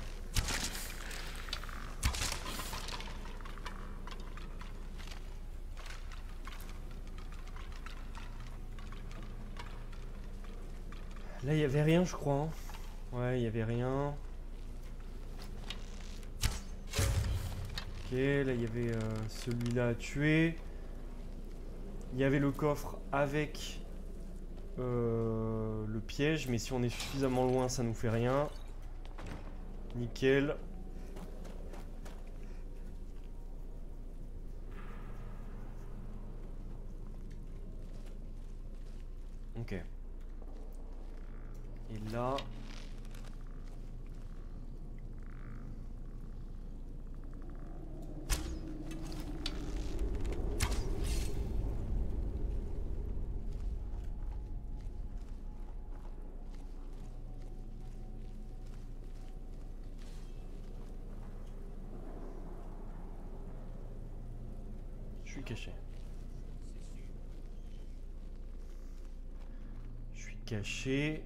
Là, il n'y avait rien, je crois. Hein. Ouais, il n'y avait rien. Ok, là, il y avait celui-là à tuer. Il y avait le coffre avec le piège. Mais si on est suffisamment loin, ça nous fait rien. Nickel. Ok. Et là... Je suis caché. Je suis caché.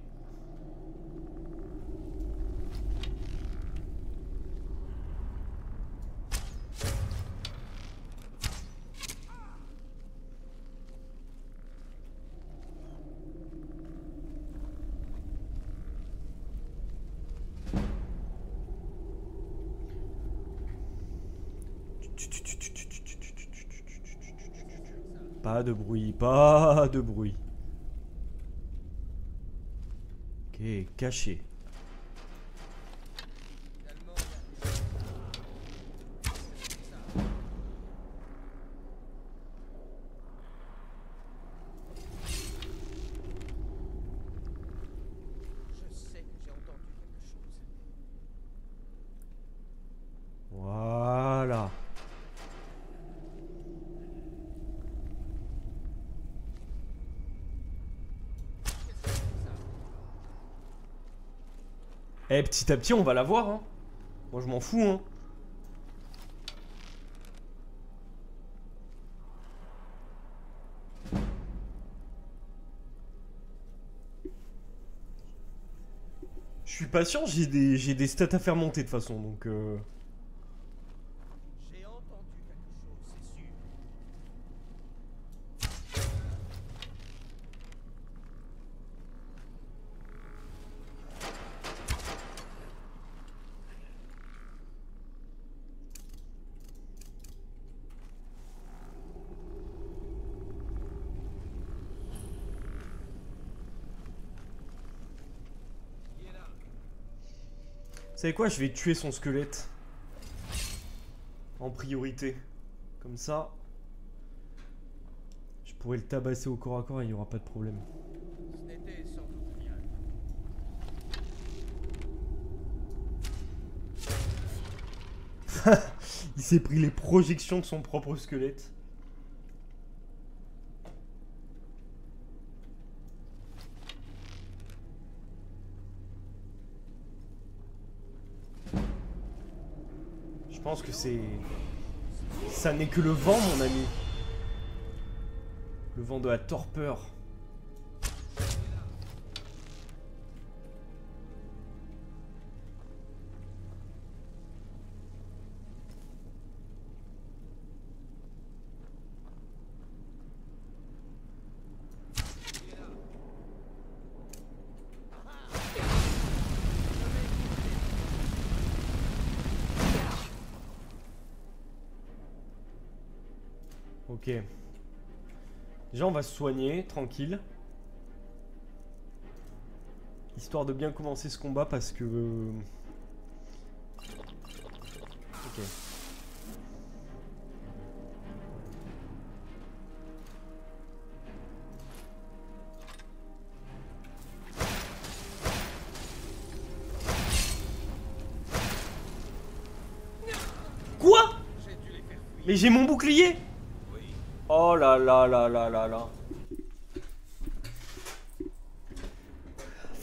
Pas de bruit, pas de bruit. Ok, caché. Je sais que j'ai entendu quelque chose. Voilà. Eh, petit à petit, on va la voir, hein. Moi, je m'en fous, hein. Je suis patient, j'ai des stats à faire monter de toute façon, donc J'ai entendu quelque chose, c'est sûr. Vous savez quoi, je vais tuer son squelette. En priorité. Comme ça. Je pourrais le tabasser au corps à corps et il n'y aura pas de problème. Ce n'était sans doute rien. Il s'est pris les projections de son propre squelette. Je pense que c'est... Ça n'est que le vent, mon ami. Le vent de la torpeur. Ok. Déjà, on va se soigner, tranquille. Histoire de bien commencer ce combat parce que... Ok. Quoi? Mais j'ai mon bouclier! Oh là là là là là là.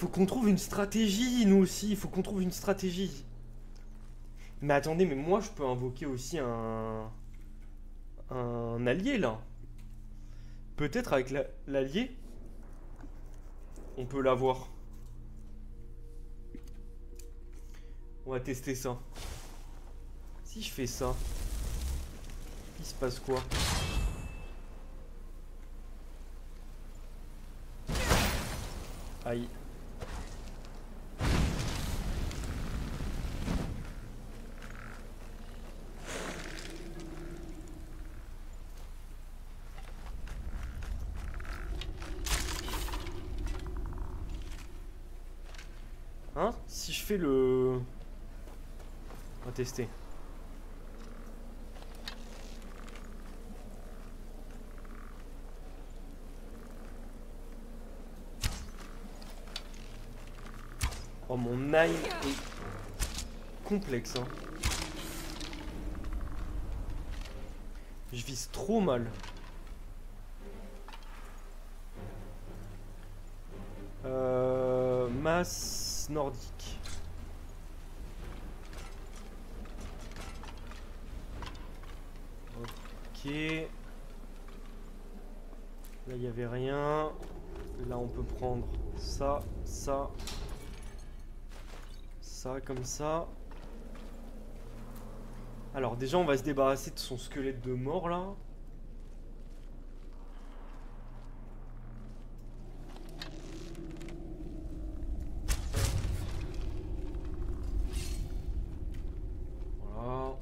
faut qu'on trouve une stratégie, nous aussi. Il faut qu'on trouve une stratégie. Mais attendez, mais moi, je peux invoquer aussi un allié, là. Peut-être avec l'allié, on peut l'avoir. On va tester ça. Si je fais ça, il se passe quoi? Aïe. Hein? Si je fais le... On va tester. Oh, mon aim est complexe, hein. Je vise trop mal. Masse nordique. Ok. Là, il n'y avait rien. Là, on peut prendre ça, ça. Ça, comme ça. Alors, déjà, on va se débarrasser de son squelette de mort, là. Voilà.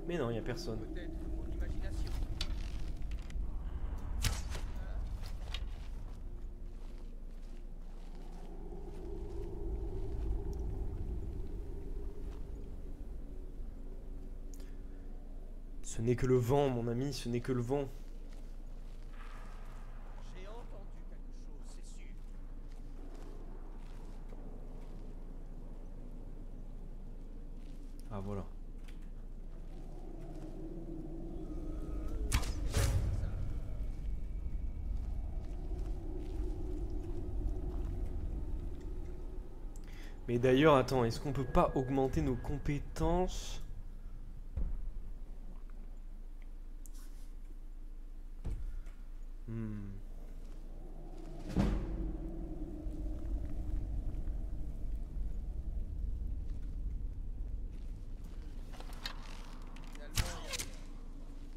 Mais non, il n'y a personne. Peut-être mon imagination. Ce n'est que le vent, mon ami, ce n'est que le vent. J'ai entendu quelque chose, c'est sûr. Ah, voilà. Mais d'ailleurs, attends, est-ce qu'on peut pas augmenter nos compétences? Hmm.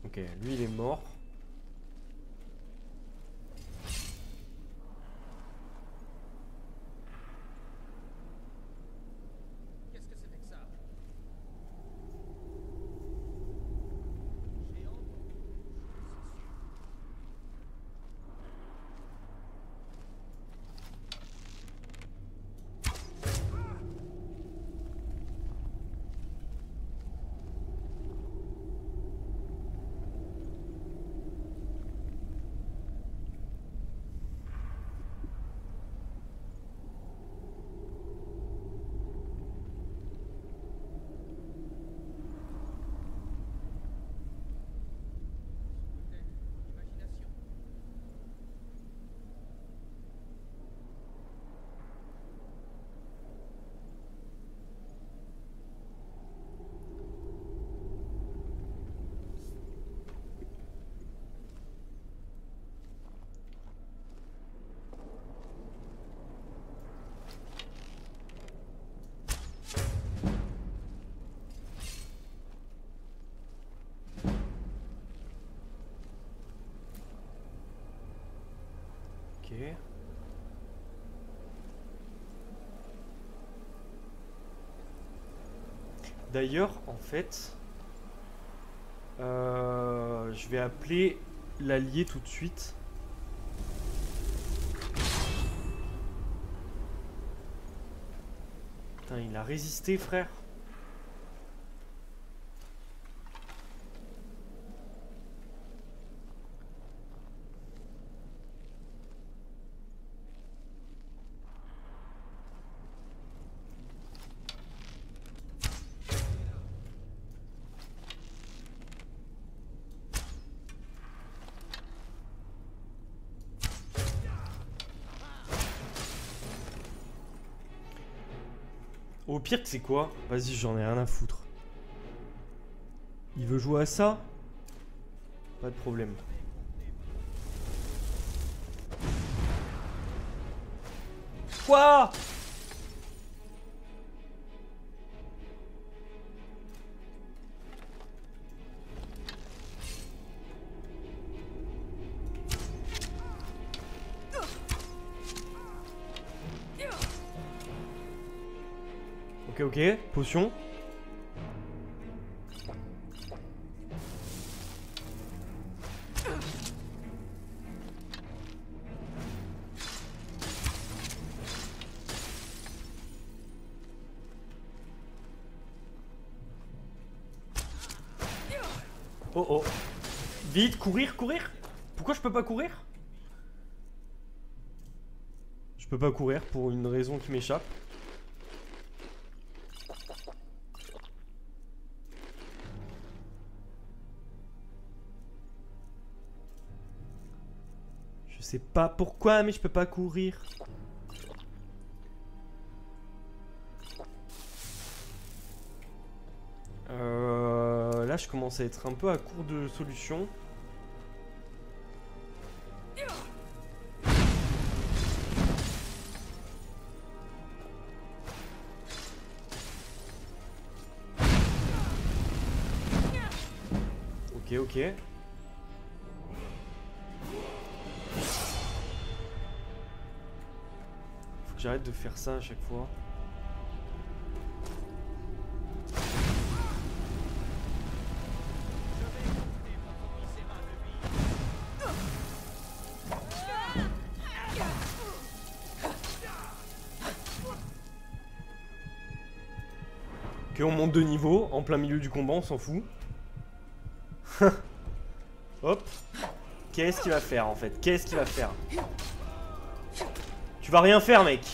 Ok, lui il est mort. Qu'est-ce que c'était que ça? J'ai entendu quelque chose, c'est sûr. Peut-être mon imagination. Ok. D'ailleurs, en fait, je vais appeler l'allié tout de suite. Putain, il a résisté, frère. Au pire, c'est quoi? Vas-y, j'en ai rien à foutre. Il veut jouer à ça? Pas de problème. Quoi? Ok, ok, potion. Oh oh. Vite, courir, courir. Pourquoi je peux pas courir? Je peux pas courir pour une raison qui m'échappe. Je sais pas pourquoi, mais je peux pas courir. Là, je commence à être un peu à court de solutions. Ok, ok. Faut que j'arrête de faire ça à chaque fois. Ok, on monte de niveau, en plein milieu du combat, on s'en fout. Hop. Qu'est-ce qu'il va faire en fait? Qu'est-ce qu'il va faire? Tu vas rien faire, mec.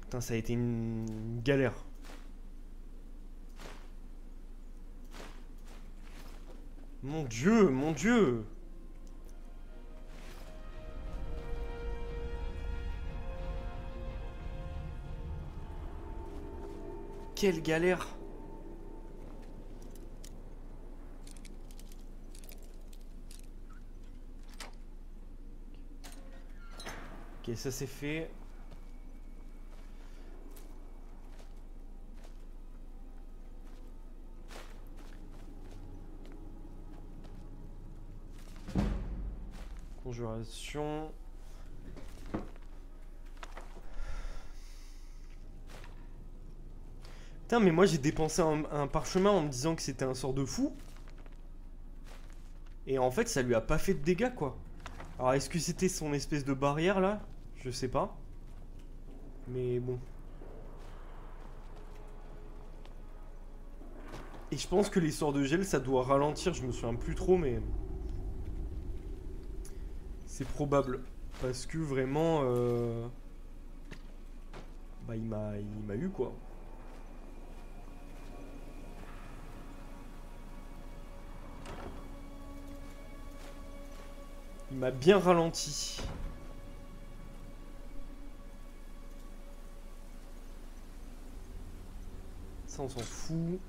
Putain, ça a été une galère. Mon Dieu, mon Dieu. Quelle galère. Ok, ça c'est fait. Conjuration. Putain, mais moi j'ai dépensé un parchemin en me disant que c'était un sort de fou. Et en fait, ça lui a pas fait de dégâts, quoi. Alors, est-ce que c'était son espèce de barrière, là? Je sais pas. Mais bon. Et je pense que les sorts de gel, ça doit ralentir. Je me souviens plus trop, mais... c'est probable. Parce que vraiment... bah, il m'a eu, quoi. Il m'a bien ralenti. Ça, on s'en fout.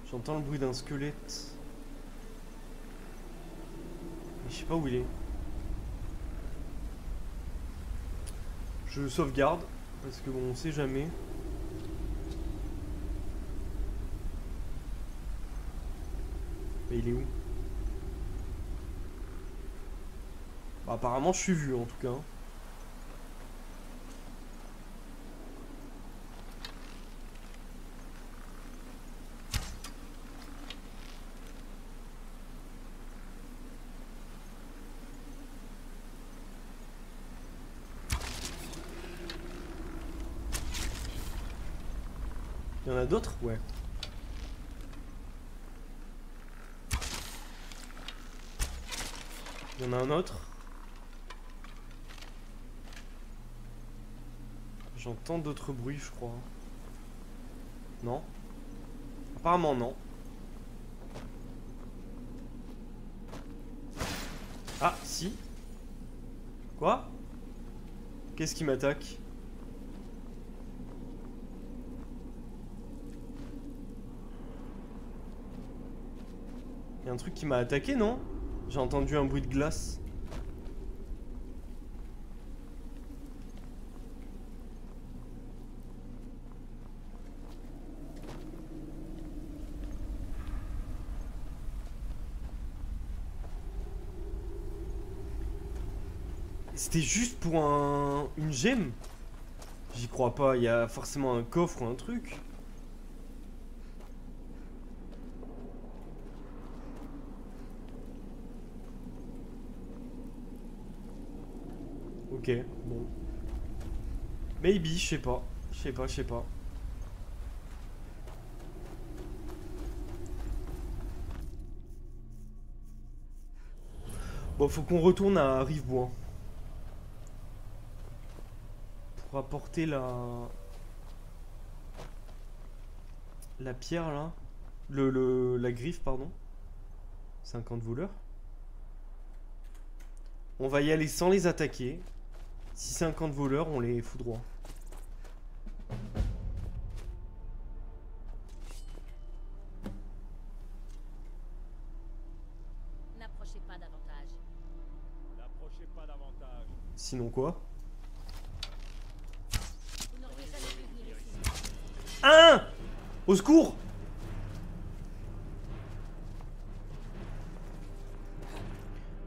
J'entends le bruit d'un squelette. Mais je sais pas où il est. Je sauvegarde. Parce que bon, on sait jamais. Mais il est où? Bah, apparemment je suis vu en tout cas. Il y en a d'autres? Ouais. Il y en a un autre. J'entends d'autres bruits, je crois. Non? Apparemment, non. Ah, si. Quoi? Qu'est-ce qui m'attaque? Il y a un truc qui m'a attaqué, non? J'ai entendu un bruit de glace. C'était juste pour une gemme? J'y crois pas, il y a forcément un coffre ou un truc. Ok, bon. Maybe, je sais pas. Je sais pas. Bon, faut qu'on retourne à Rivebois. Pour apporter la pierre là. La griffe, pardon. 50 voleurs. On va y aller sans les attaquer. Si 50 voleurs, on les fout droit. N'approchez pas davantage. N'approchez pas davantage. Sinon quoi? Vous n'auriez jamais pu venir ici. Un! Au secours!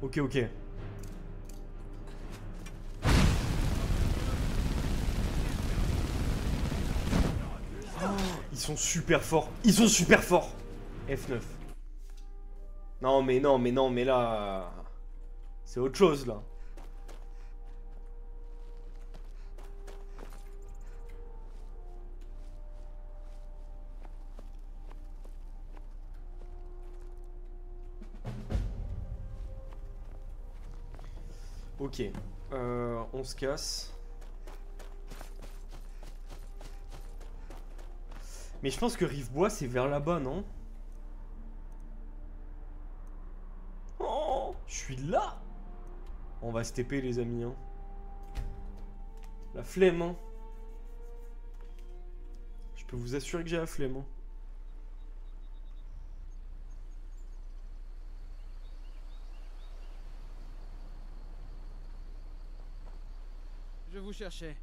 Ok, ok. Oh, ils sont super forts. Ils sont super forts. F9. Non, mais non, mais non, mais là... C'est autre chose, là. Ok. On se casse. Mais je pense que Rivebois, c'est vers là-bas, non? Oh, je suis là. On va se TP, les amis, hein. La flemme, hein. Je peux vous assurer que j'ai la flemme, hein. Je vous cherchais.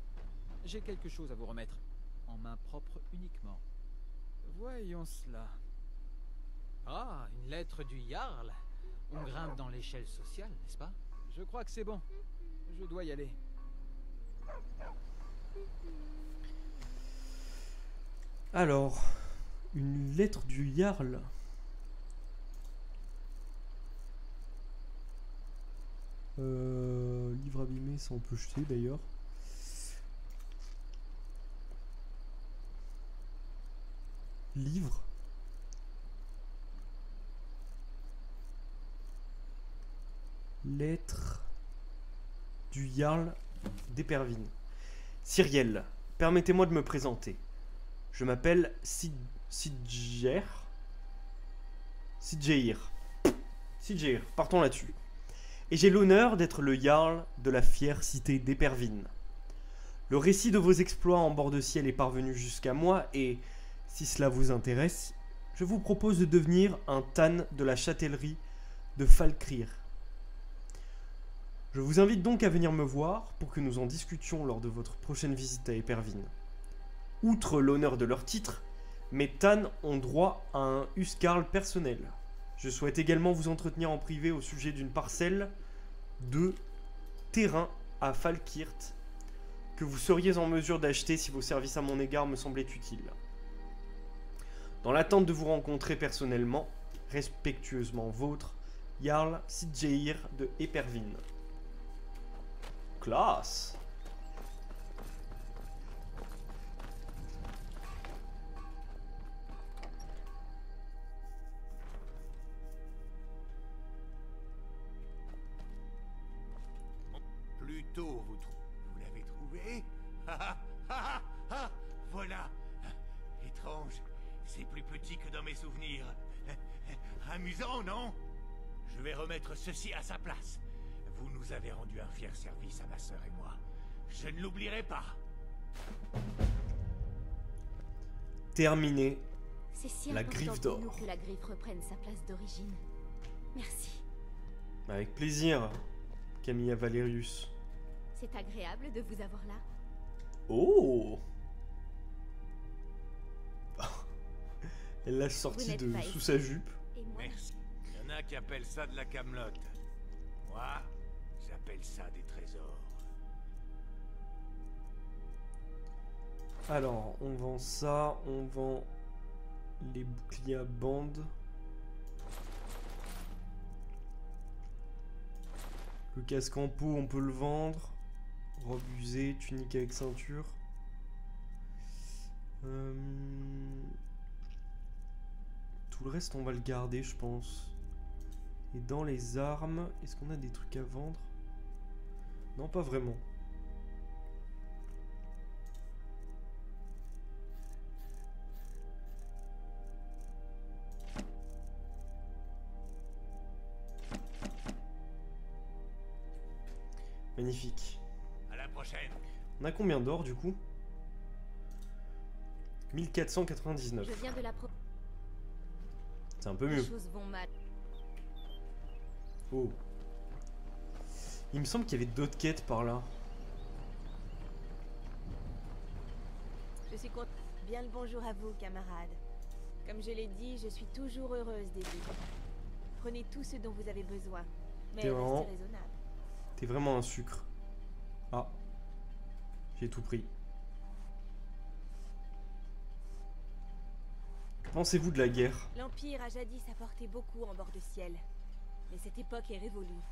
J'ai quelque chose à vous remettre. En main propre uniquement. Voyons cela. Ah, une lettre du Jarl. On grimpe dans l'échelle sociale, n'est-ce pas? Je crois que c'est bon. Je dois y aller. Alors, une lettre du Jarl. Livre abîmé, ça on peut jeter d'ailleurs. Livre. Lettre du Jarl d'Épervine. Cyriel, permettez-moi de me présenter. Je m'appelle Sidgeir. Sidgeir, partons là-dessus. Et j'ai l'honneur d'être le Jarl de la fière cité d'Épervine. Le récit de vos exploits en bord de ciel est parvenu jusqu'à moi et, si cela vous intéresse, je vous propose de devenir un Tan de la châtellerie de Falkrir. Je vous invite donc à venir me voir pour que nous en discutions lors de votre prochaine visite à Épervine. Outre l'honneur de leur titre, mes Tans ont droit à un huskarl personnel. Je souhaite également vous entretenir en privé au sujet d'une parcelle de terrain à Falkirk que vous seriez en mesure d'acheter si vos services à mon égard me semblaient utiles. Dans l'attente de vous rencontrer personnellement, respectueusement vôtre, Jarl Sidgeir de Épervine. Classe! bientôt, vous l'avez trouvé? Voilà. Étrange. C'est plus petit que dans mes souvenirs. Amusant, non? Je vais remettre ceci à sa place. Vous nous avez rendu un fier service à ma sœur et moi. Je ne l'oublierai pas. Terminé. C'est si La important griffe pour nous d'or. que la griffe reprenne sa place d'origine. Merci. Avec plaisir, Camilla Valerius. C'est agréable de vous avoir là. Oh! Elle l'a Vous sorti n'êtes de pas sous ici. sa jupe. Et moi, Merci. Il y en a qui appellent ça de la camelote. Moi, j'appelle ça des trésors. Alors, on vend ça, on vend les boucliers à bande. Le casque en peau, on peut le vendre. Robe usée, tunique avec ceinture. Tout le reste, on va le garder, je pense. Et dans les armes, est-ce qu'on a des trucs à vendre? Non, pas vraiment. Magnifique. À la prochaine. On a combien d'or du coup? 1499. je viens de la C'est un peu Les mieux. choses vont mal. Oh. Il me semble qu'il y avait d'autres quêtes par là. Je suis contente. Bien le bonjour à vous, camarades. Comme je l'ai dit, je suis toujours heureuse d'aider. Prenez tout ce dont vous avez besoin. Mais T'es restez vraiment- raisonnable. T'es vraiment un sucre. Ah. J'ai tout pris. Que pensez-vous de la guerre? L'Empire a jadis apporté beaucoup en bord de ciel. Mais cette époque est révolue.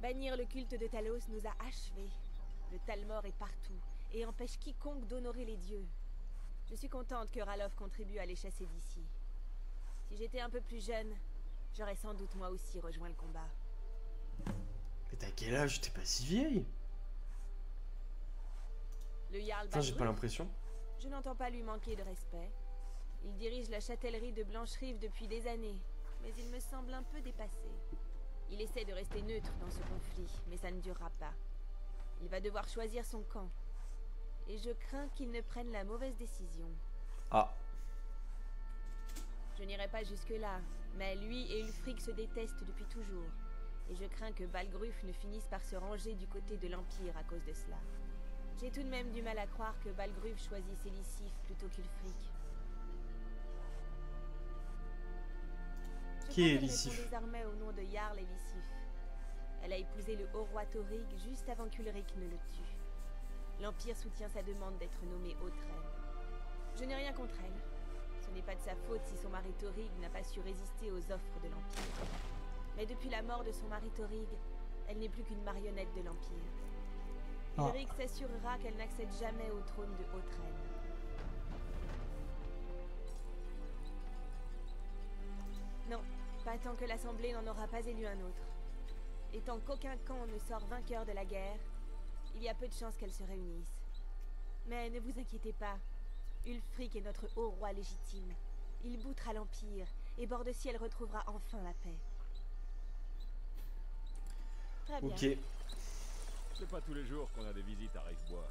Bannir le culte de Talos nous a achevés. Le Talmor est partout et empêche quiconque d'honorer les dieux. Je suis contente que Ralof contribue à les chasser d'ici. Si j'étais un peu plus jeune, j'aurais sans doute moi aussi rejoint le combat. Mais t'as quel âge? T'es pas si vieille? Le Jarl Enfin, j'ai pas Balgruuf, l'impression. je n'entends pas lui manquer de respect. Il dirige la châtellerie de Blancherive depuis des années, mais il me semble un peu dépassé. Il essaie de rester neutre dans ce conflit, mais ça ne durera pas. Il va devoir choisir son camp. Et je crains qu'il ne prenne la mauvaise décision. Ah. Je n'irai pas jusque-là, mais lui et Ulfric se détestent depuis toujours. Et je crains que Balgruuf ne finisse par se ranger du côté de l'Empire à cause de cela. J'ai tout de même du mal à croire que Balgruuf choisisse Elisif plutôt qu'Ulfric. Je Qui crois est qu'elle Elisif? répond désormais au nom de Jarl Elisif. Elle a épousé le haut roi Thorig juste avant qu'Ulric ne le tue. L'Empire soutient sa demande d'être nommée haute reine. Je n'ai rien contre elle. Ce n'est pas de sa faute si son mari Thorig n'a pas su résister aux offres de l'Empire. Mais depuis la mort de son mari Thorig, elle n'est plus qu'une marionnette de l'Empire. Ah. Ulric s'assurera qu'elle n'accède jamais au trône de haute reine. Non, pas tant que l'Assemblée n'en aura pas élu un autre. Et tant qu'aucun camp ne sort vainqueur de la guerre, il y a peu de chances qu'elles se réunissent. Mais ne vous inquiétez pas, Ulfric est notre haut roi légitime. Il boutera l'Empire, et Bord-de-Ciel retrouvera enfin la paix. Très bien. Ok. C'est pas tous les jours qu'on a des visites à Ricebois.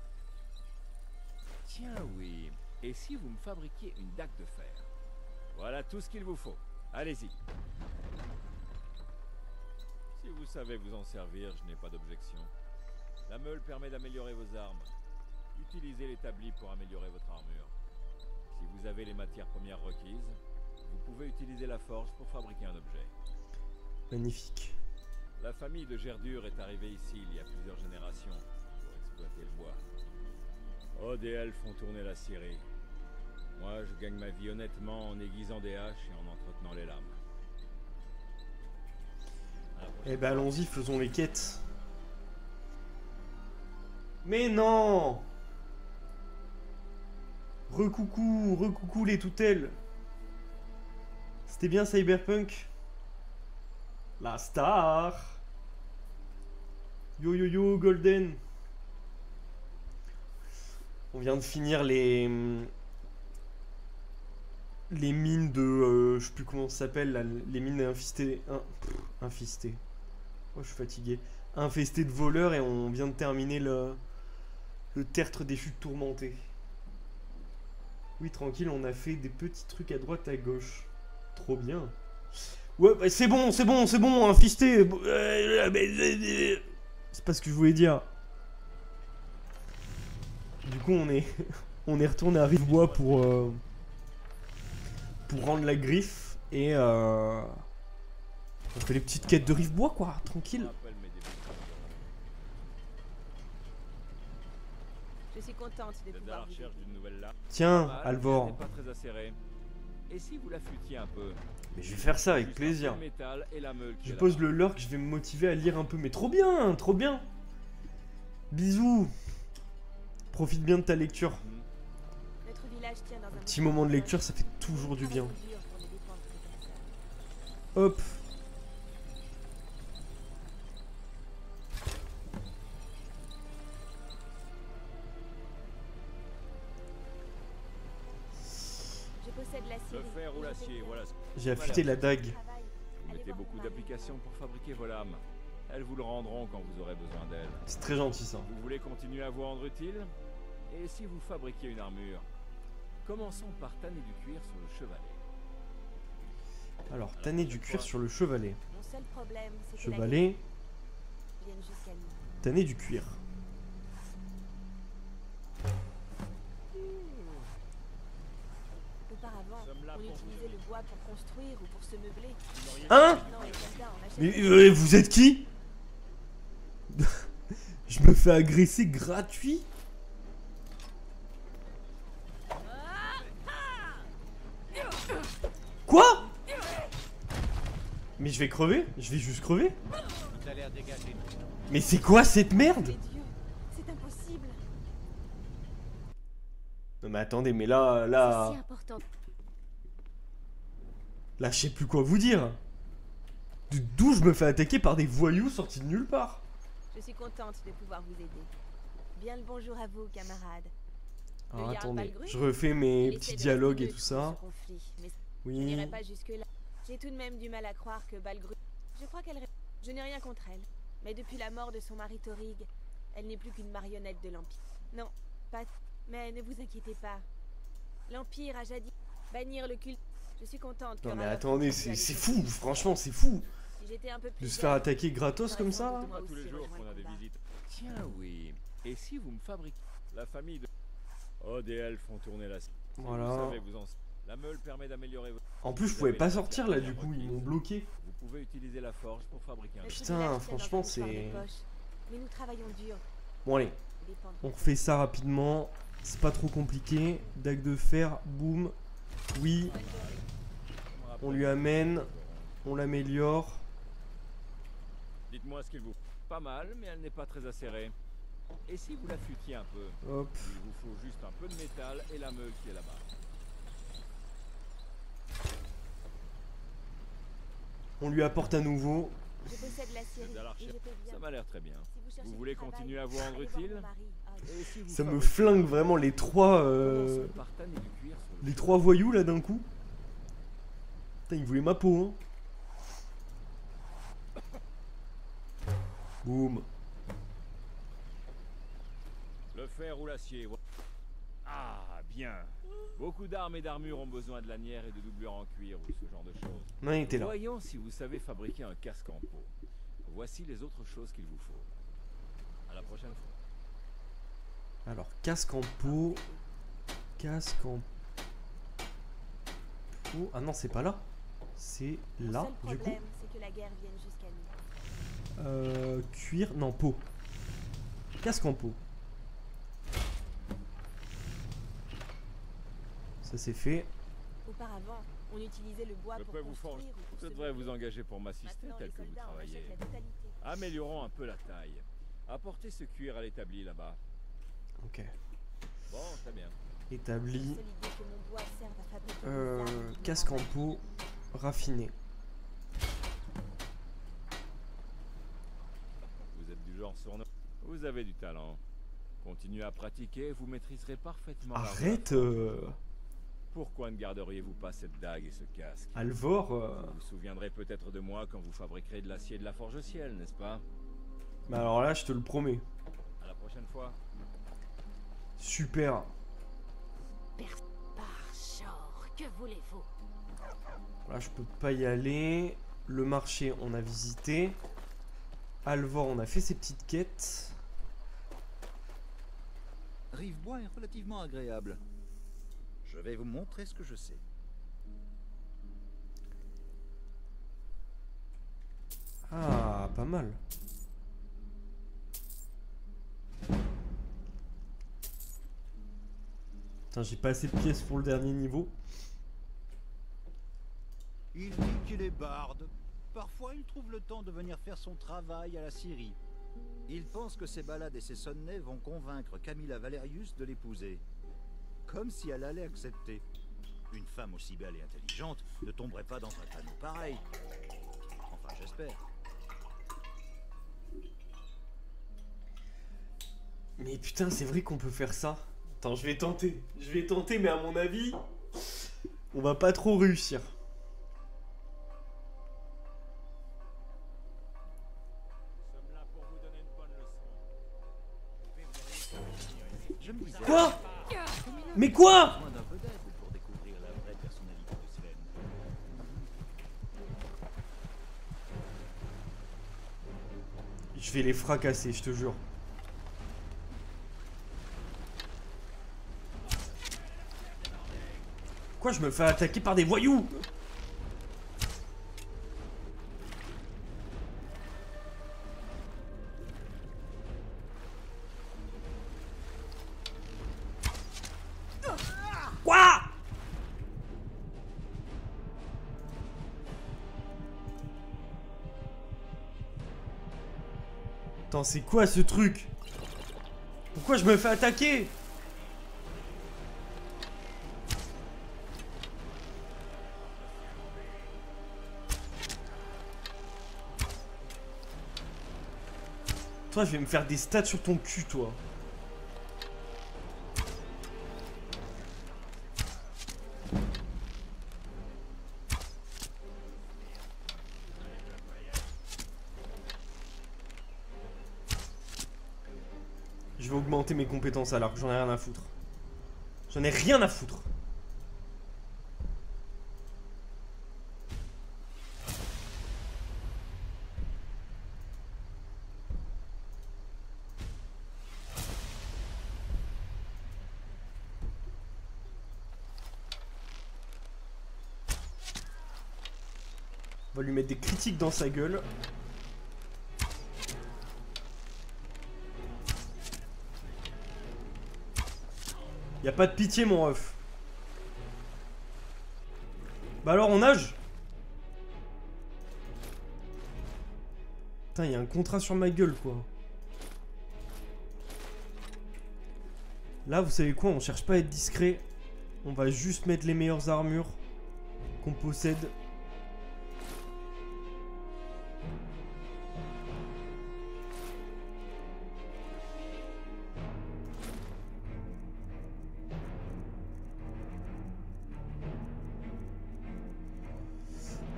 Tiens, oui. Et si vous me fabriquiez une dague de fer? Voilà tout ce qu'il vous faut. Allez-y. Si vous savez vous en servir, je n'ai pas d'objection. La meule permet d'améliorer vos armes. Utilisez l'établi pour améliorer votre armure. Si vous avez les matières premières requises, vous pouvez utiliser la forge pour fabriquer un objet. Magnifique. La famille de Gerdur est arrivée ici il y a plusieurs générations pour exploiter le bois. Odd et elfes font tourner la scierie. Moi, je gagne ma vie honnêtement en aiguisant des haches et en entretenant les lames. À la prochaine. Eh ben allons-y, faisons les quêtes. Mais non! Recoucou les toutelles. C'était bien Cyberpunk? La star. Yo yo yo Golden. On vient de finir les mines de... je sais plus comment ça s'appelle, là, les mines infestées... infestées. Oh, je suis fatigué. Infestées de voleurs et on vient de terminer le tertre des chutes tourmentées. Oui, tranquille, on a fait des petits trucs à droite, à gauche. Trop bien. Ouais, bah, c'est bon, infesté. C'est pas ce que je voulais dire. Du coup, on est retourné à Rivebois pour rendre la griffe et on fait les petites quêtes de Rivebois, quoi, tranquille. Je suis contente de Vous êtes à la pouvoir vous recherche aider. d'une nouvelle lame. Tiens, Pas mal, Alvor. mais pas très acérée. Et si vous la flûtiez un peu? Mais je vais faire ça avec Juste plaisir. un peu de métal et la meule qui Je est pose là-bas. le lurk, je vais me motiver à lire un peu. Mais trop bien, trop bien. Bisous. Profite bien de ta lecture. Notre village tient dans un Petit moment de lecture, ça fait toujours du bien. Travaillons dur pour ne défendre que personne. Hop. Je possède Le l'acier. fer ou l'acier, voilà. J'ai affûté la dague. Vous mettez beaucoup d'applications pour fabriquer vos lames. Elles vous le rendront quand vous aurez besoin d'elles. C'est très gentil ça. Vous voulez continuer à vous rendre utile? Et si vous fabriquiez une armure? Commençons par tanner du cuir sur le chevalet. Alors, tanner du cuir sur le chevalet. Mon seul problème, c'est que la Chevalet, guerre vienne jusqu'à nous. tanner du cuir. Auparavant, Nous sommes là on pour vous utilisait le bois pour construire ou pour se meubler. Hein? Non, les soldats, on achète Mais des- vous êtes qui? Je me fais agresser gratuit? Quoi? Mais je vais crever? Je vais juste crever? Tout a l'air dégagé. Mais c'est quoi cette merde? Les dieux, c'est impossible. Non mais attendez, mais là, C'est si important. là, je sais plus quoi vous dire. D'où je me fais attaquer par des voyous sortis de nulle part? Je suis contente de pouvoir vous aider. Bien le bonjour à vous, camarades. Alors Le Jarl attendez, Balgruuf, je refais mes il petits essaie de dialogues rester et tout neutre ça. dans ce conflit, mais je n'irai Oui. pas jusque-là. J'ai tout de même du mal à croire que Balgruuf... Je crois qu'elle... Je n'ai rien contre elle. Mais depuis la mort de son mari Thorig, elle n'est plus qu'une marionnette de l'Empire. Non, pas... Mais ne vous inquiétez pas. L'Empire a jadis... Bannir le culte... Je suis contente que Non mais Ralof attendez, continue à c'est les fou, soutenir. franchement c'est fou. Si j'étais un peu plus De se faire jeune, attaquer gratos comme ça là. j'aurais sans Pas doute tous les aussi jours rejoint qu'on a le des combat. visites. Tiens, oui. Et si vous me fabriquez la famille de... Oh, des elfes font tourner la... Vous Voilà. savez, vous en... La meule permet d'améliorer votre... En plus je pouvais pas sortir là du coup, ils m'ont bloqué. Vous pouvez utiliser la forge pour fabriquer un... Notre Putain, village tient franchement, dans un mouchoir de c'est- poche. Mais nous travaillons dur. Bon allez, pour défendre. on refait ça rapidement. C'est pas trop compliqué. Dague de fer, boum. Oui, on lui amène. On l'améliore. Dites-moi ce qu'il vous... Pas mal, mais elle n'est pas très acérée. Et si vous la flûtiez un peu? Hop. Il vous faut juste un peu de métal et la meule qui est là-bas. On lui apporte à nouveau. Je possède l'acier. Vous êtes à la recherche. Ça m'a l'air très bien. Si vous cherchez Vous voulez du travail, continuer à vous rendre allez voir utile? mon mari. Ah, Et si vous Ça me fabriquez- flingue vraiment les trois Commençons par tanner du cuir sur le les chevalet. trois voyous là d'un coup. Putain, ils voulaient ma peau hein. Boum. Le fer ou l'acier. Ah, bien. Beaucoup d'armes et d'armures ont besoin de lanières et de doublures en cuir ou ce genre de choses. Non, il était là. Voyons si vous savez fabriquer un casque en peau. Voici les autres choses qu'il vous faut. À la prochaine fois. Alors, casque en peau. Casque en peau. Ah non, c'est pas là. C'est Mon là, seul du coup. problème, c'est que la guerre vienne jusqu'à nous. Cuir. Non, peau. Casque en peau. Ça c'est fait. Auparavant, on utilisait le bois Je pour peux vous forger. construire ou pour Je se devrais vous meubler. engager pour m'assister Maintenant, tel les que vous soldats en travaillez. achètent la totalité. Améliorons un peu la taille. Apportez ce cuir à l'établi là-bas. Ok. Bon, très bien. Établi. Seule idée que mon bois serve à fabriquer des armes qui Casque en rendent peau. Raffiné. Vous êtes du genre sournois. Vous avez du talent. Continuez à pratiquer, vous maîtriserez parfaitement l'art de la Arrête forge. Pourquoi ne garderiez-vous pas cette dague et ce casque? Alvor Vous vous souviendrez peut-être de moi quand vous fabriquerez de l'acier de la forge ciel, n'est-ce pas? Bah alors là, je te le promets. À la prochaine fois. Super. Par genre, que voulez-vous? Là, je peux pas y aller. Le marché, on a visité. Alvor, on a fait ses petites quêtes. Rivebois est relativement agréable. Je vais vous montrer ce que je sais. Ah, pas mal. Putain, j'ai pas assez de pièces pour le dernier niveau. Il dit qu'il est barde. Parfois, il trouve le temps de venir faire son travail à la Syrie. Il pense que ses balades et ses sonnets vont convaincre Camilla Valerius de l'épouser. Comme si elle allait accepter. Une femme aussi belle et intelligente ne tomberait pas dans un panneau pareil. Enfin, j'espère. Mais putain, c'est vrai qu'on peut faire ça. Attends, je vais tenter. Je vais tenter, mais à mon avis, on va pas trop réussir. Nous sommes là pour vous donner une bonne leçon. Je me disais... Quoi? Mais quoi? Besoin d'un peu d'aide pour découvrir la vraie personnalité de Sven. Je vais les fracasser, je te jure. Quoi, je me fais attaquer par des voyous? Quoi? Attends, c'est quoi ce truc? Pourquoi je me fais attaquer? Toi, je vais me faire des stats sur ton cul, toi. Je vais augmenter mes compétences alors que j'en ai rien à foutre. J'en ai rien à foutre. On va lui mettre des critiques dans sa gueule. Y a pas de pitié, mon ref. Bah alors on nage. Putain, y a un contrat sur ma gueule, quoi. Là, vous savez quoi? On cherche pas à être discret. On va juste mettre les meilleures armures qu'on possède.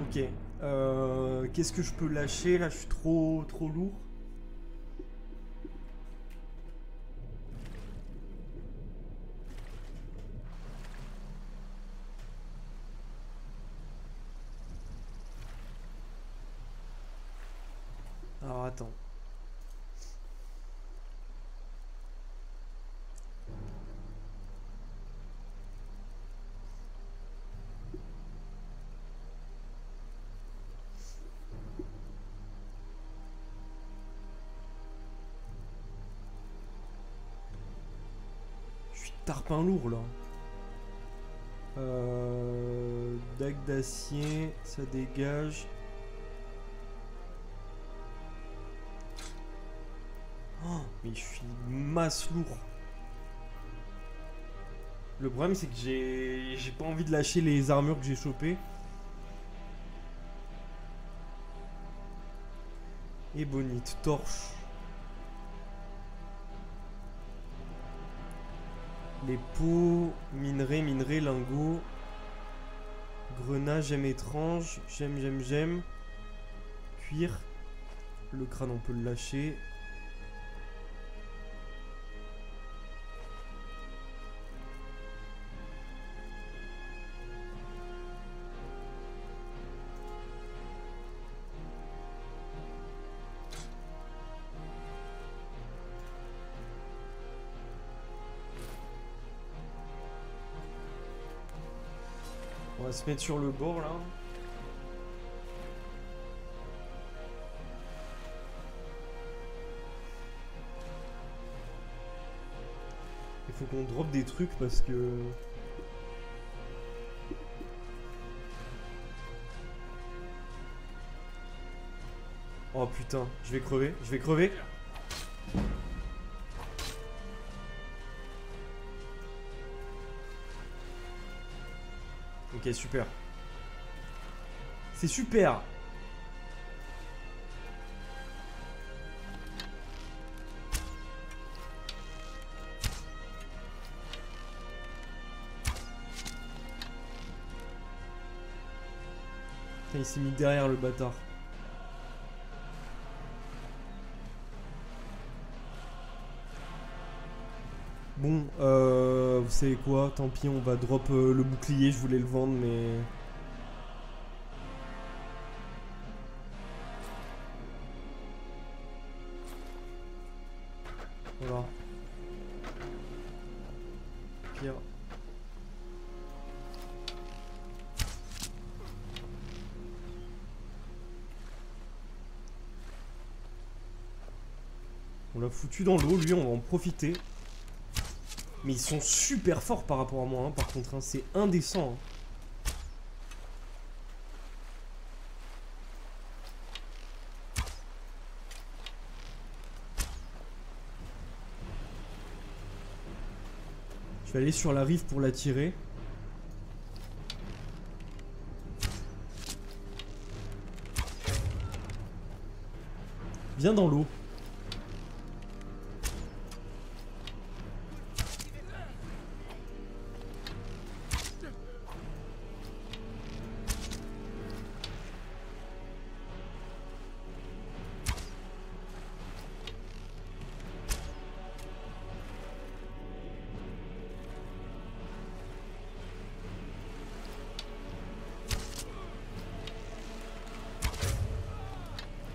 Ok. Qu'est-ce que je peux lâcher? Là, je suis trop lourd. Alors, attends. Tarpin lourd là. Dague d'acier, ça dégage. Oh, mais je suis masse lourd. Le problème c'est que j'ai pas envie de lâcher les armures que j'ai chopées. Ébonite, torche. Les pots, minerais, lingots. Grenat, j'aime étrange. J'aime. Cuir. Le crâne, on peut le lâcher. On va se mettre sur le bord là. Il faut qu'on drop des trucs parce que... Oh putain, je vais crever. Ok, super. C'est super. Putain, il s'est mis derrière le bâtard. Bon, vous savez quoi, tant pis, on va drop le bouclier, je voulais le vendre, mais... Voilà. Pire. On l'a foutu dans l'eau, lui, on va en profiter. Mais ils sont super forts par rapport à moi, hein, par contre, hein, c'est indécent. Hein. Je vais aller sur la rive pour l'attirer. Viens dans l'eau.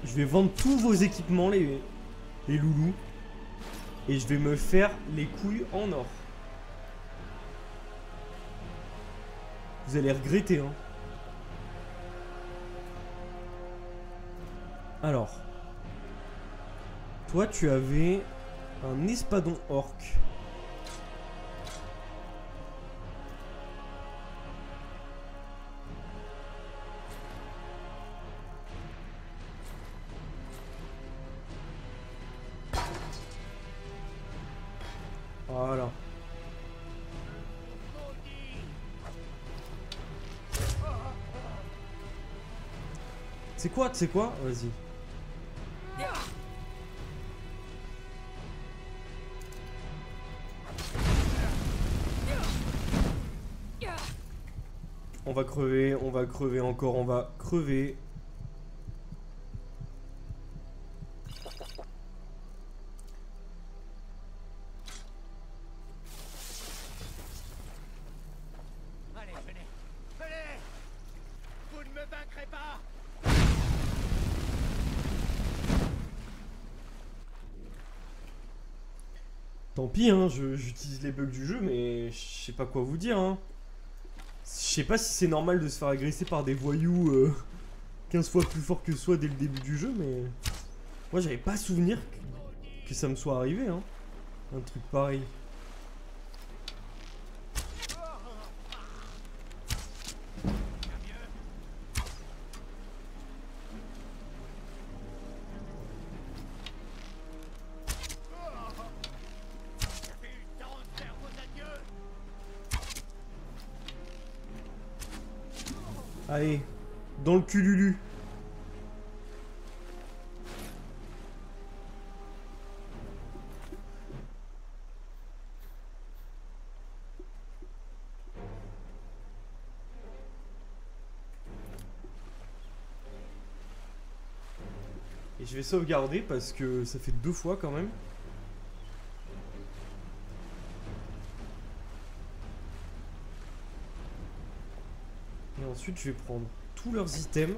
Je vais vendre tous vos équipements, les loulous. Et je vais me faire les couilles en or. Vous allez regretter, hein. Alors. Toi, tu avais un espadon orc. Voilà. C'est quoi, tu sais quoi? Vas-y. On va crever encore, on va crever. Allez, venez. Venez. Vous ne me vaincrez pas. Tant pis, hein, j'utilise les bugs du jeu, mais je sais pas quoi vous dire, hein. Je sais pas si c'est normal de se faire agresser par des voyous 15 fois plus forts que soi dès le début du jeu, mais... Moi, j'avais pas souvenir que ça me soit arrivé, hein. Un truc pareil. Allez, dans le cululu. Et je vais sauvegarder parce que ça fait 2 fois quand même. Et ensuite je vais prendre tous leurs items.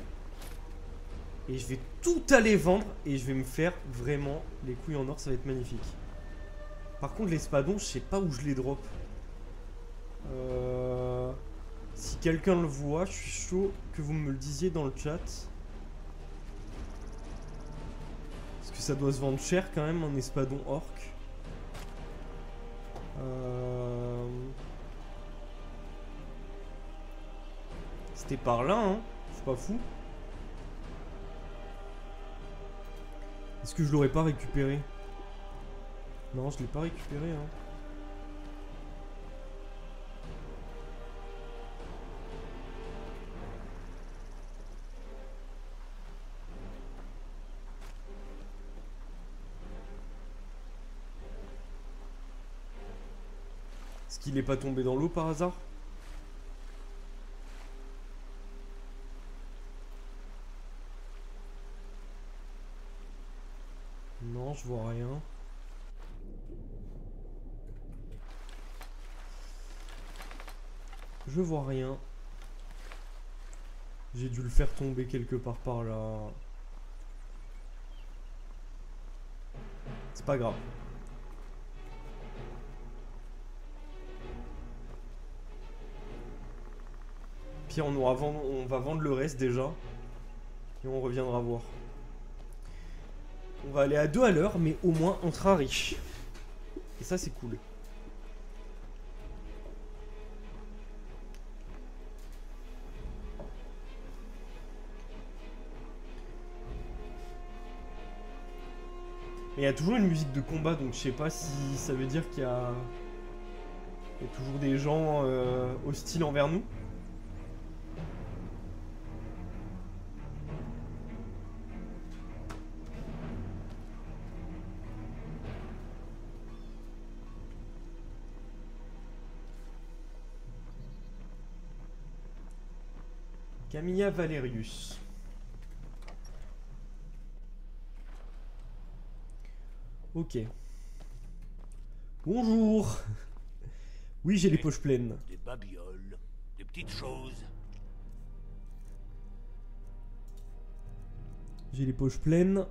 Et je vais tout aller vendre. Et je vais me faire vraiment les couilles en or, ça va être magnifique. Par contre l'espadon, je sais pas où je les drop. Si quelqu'un le voit, je suis chaud que vous me le disiez dans le chat. Parce que ça doit se vendre cher quand même, un espadon orc. C'était par là, hein. C'est pas fou. Est-ce que je l'aurais pas récupéré? Non, je l'ai pas récupéré, hein. Est-ce qu'il est pas tombé dans l'eau par hasard? Non, je vois rien. Je vois rien. J'ai dû le faire tomber quelque part par là. C'est pas grave. Puis on va vendre le reste déjà. Et on reviendra voir. On va aller à 2 à l'heure, mais au moins on sera riche. Et ça c'est cool. Mais il y a toujours une musique de combat, donc je sais pas si ça veut dire qu'il y a toujours des gens hostiles envers nous. Camilla Valerius. Ok. Bonjour. Oui, j'ai les poches pleines. Des babioles, des petites choses. J'ai les poches pleines.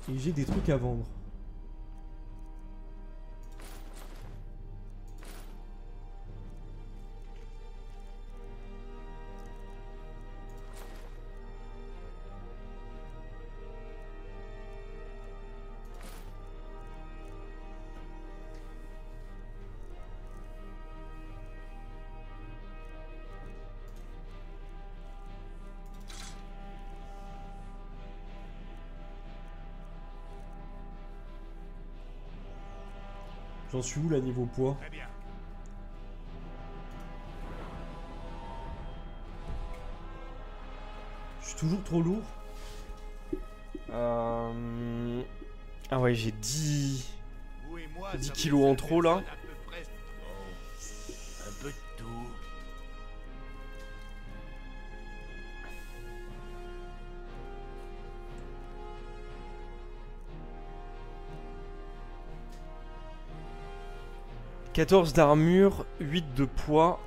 Et j'ai des trucs à vendre. J'en suis où là niveau poids? Très bien. Je suis toujours trop lourd. Ah ouais, j'ai 10 Vous et moi, 10 ça kilos vous en fait trop là. à peu près- Oh, Un peu de tout. « 14 d'armure, 8 de poids.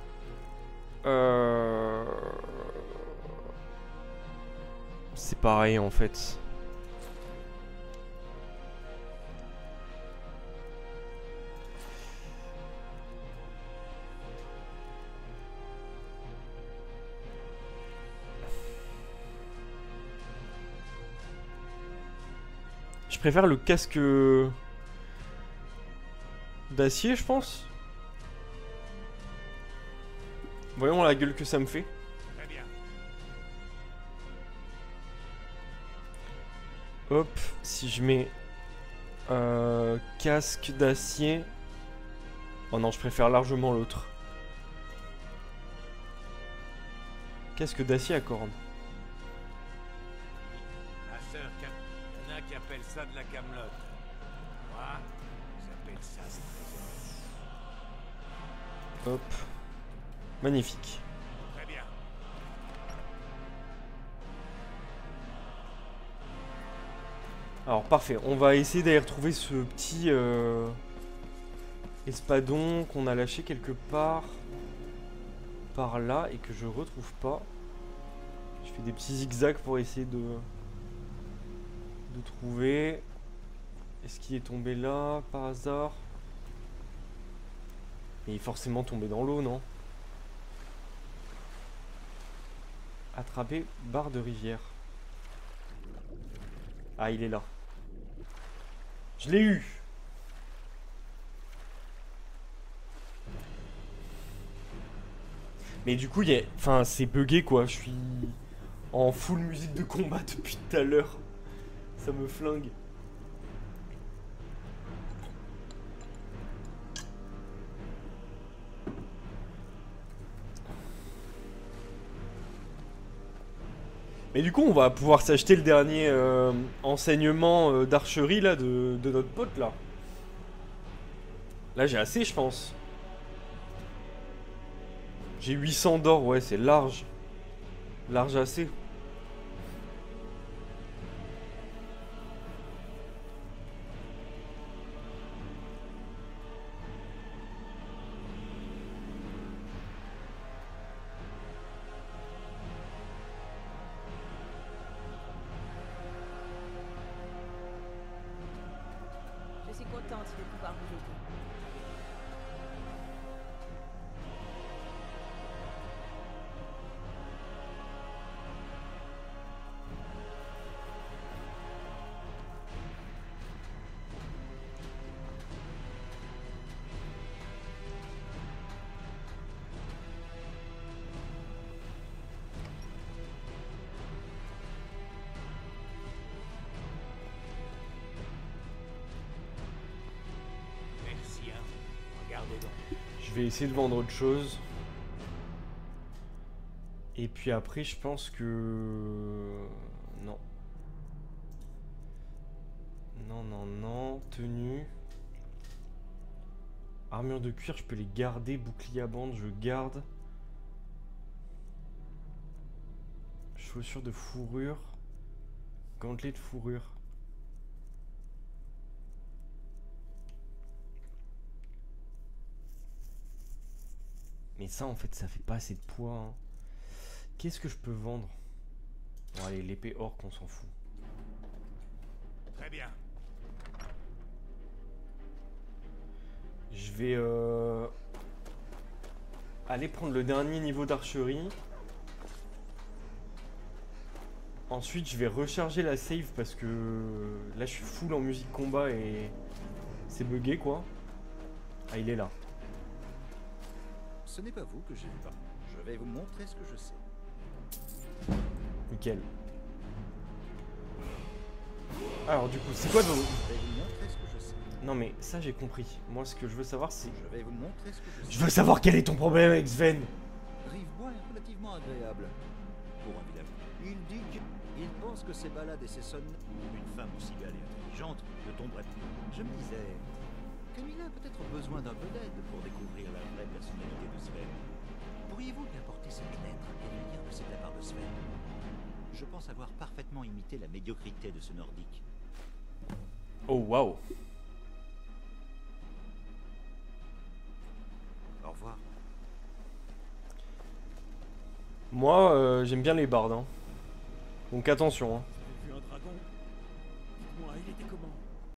C'est pareil en fait. Je préfère le casque d'acier, je pense. Voyons la gueule que ça me fait. Très bien. Hop, si je mets casque d'acier. Oh non, je préfère largement l'autre. Casque d'acier à cornes. Ma sœur, il y en a qui appellent ça de la camelote. Moi, j'appelle ça ce trésor. Hop. Magnifique. Très bien. Alors parfait, on va essayer d'aller retrouver ce petit espadon qu'on a lâché quelque part par là et que je retrouve pas. Je fais des petits zigzags pour essayer de trouver. Est-ce qu'il est tombé là par hasard? Il est forcément tombé dans l'eau, non? Attraper barre de rivière. Ah, il est là. Je l'ai eu. Mais du coup, il y a... Enfin, c'est bugué, quoi. Je suis en full musique de combat depuis tout à l'heure. Ça me flingue. Mais du coup, on va pouvoir s'acheter le dernier enseignement d'archerie là de notre pote là. Là, j'ai assez, je pense. J'ai 800 d'or, ouais, c'est large. Large assez. Je suis contente de pouvoir vous aider. Merci, hein. Regardez donc. Je vais essayer de vendre autre chose. Et puis après, je pense que... Non. Non, non, non. Tenue. Armure de cuir, je peux les garder. Bouclier à bande, je garde. Chaussures de fourrure. Gantelets de fourrure. Mais ça, en fait, ça fait pas assez de poids. Hein. Qu'est-ce que je peux vendre? Bon, allez, l'épée orc, on s'en fout. Très bien. Je vais aller prendre le dernier niveau d'archerie. Ensuite, je vais recharger la save parce que là, je suis full en musique combat et c'est bugué, quoi. Ah, il est là. Ce n'est pas vous que j'ai vu. Je vais vous montrer ce que je sais. Nickel. Alors, du coup, c'est quoi vos... Je vais vous montrer ce que je sais. Non, mais ça, j'ai compris. Moi, ce que je veux savoir, c'est... Je vais vous montrer ce que je sais. Je veux savoir quel est ton problème avec Sven. Rivebois est relativement agréable pour un village. Il dit qu'il pense que ses balades et ses sonnes, une femme aussi belle et intelligente, ne tomberaient plus. Je me disais, Camilla a peut-être besoin d'un peu d'aide pour découvrir la vraie personnalité de Sven. Pourriez-vous lui apporter cette lettre et lui dire que c'est de la part de Sven? Je pense avoir parfaitement imité la médiocrité de ce Nordique. Oh, waouh. Au revoir. Moi, j'aime bien les bardes. Hein. Donc attention. Hein.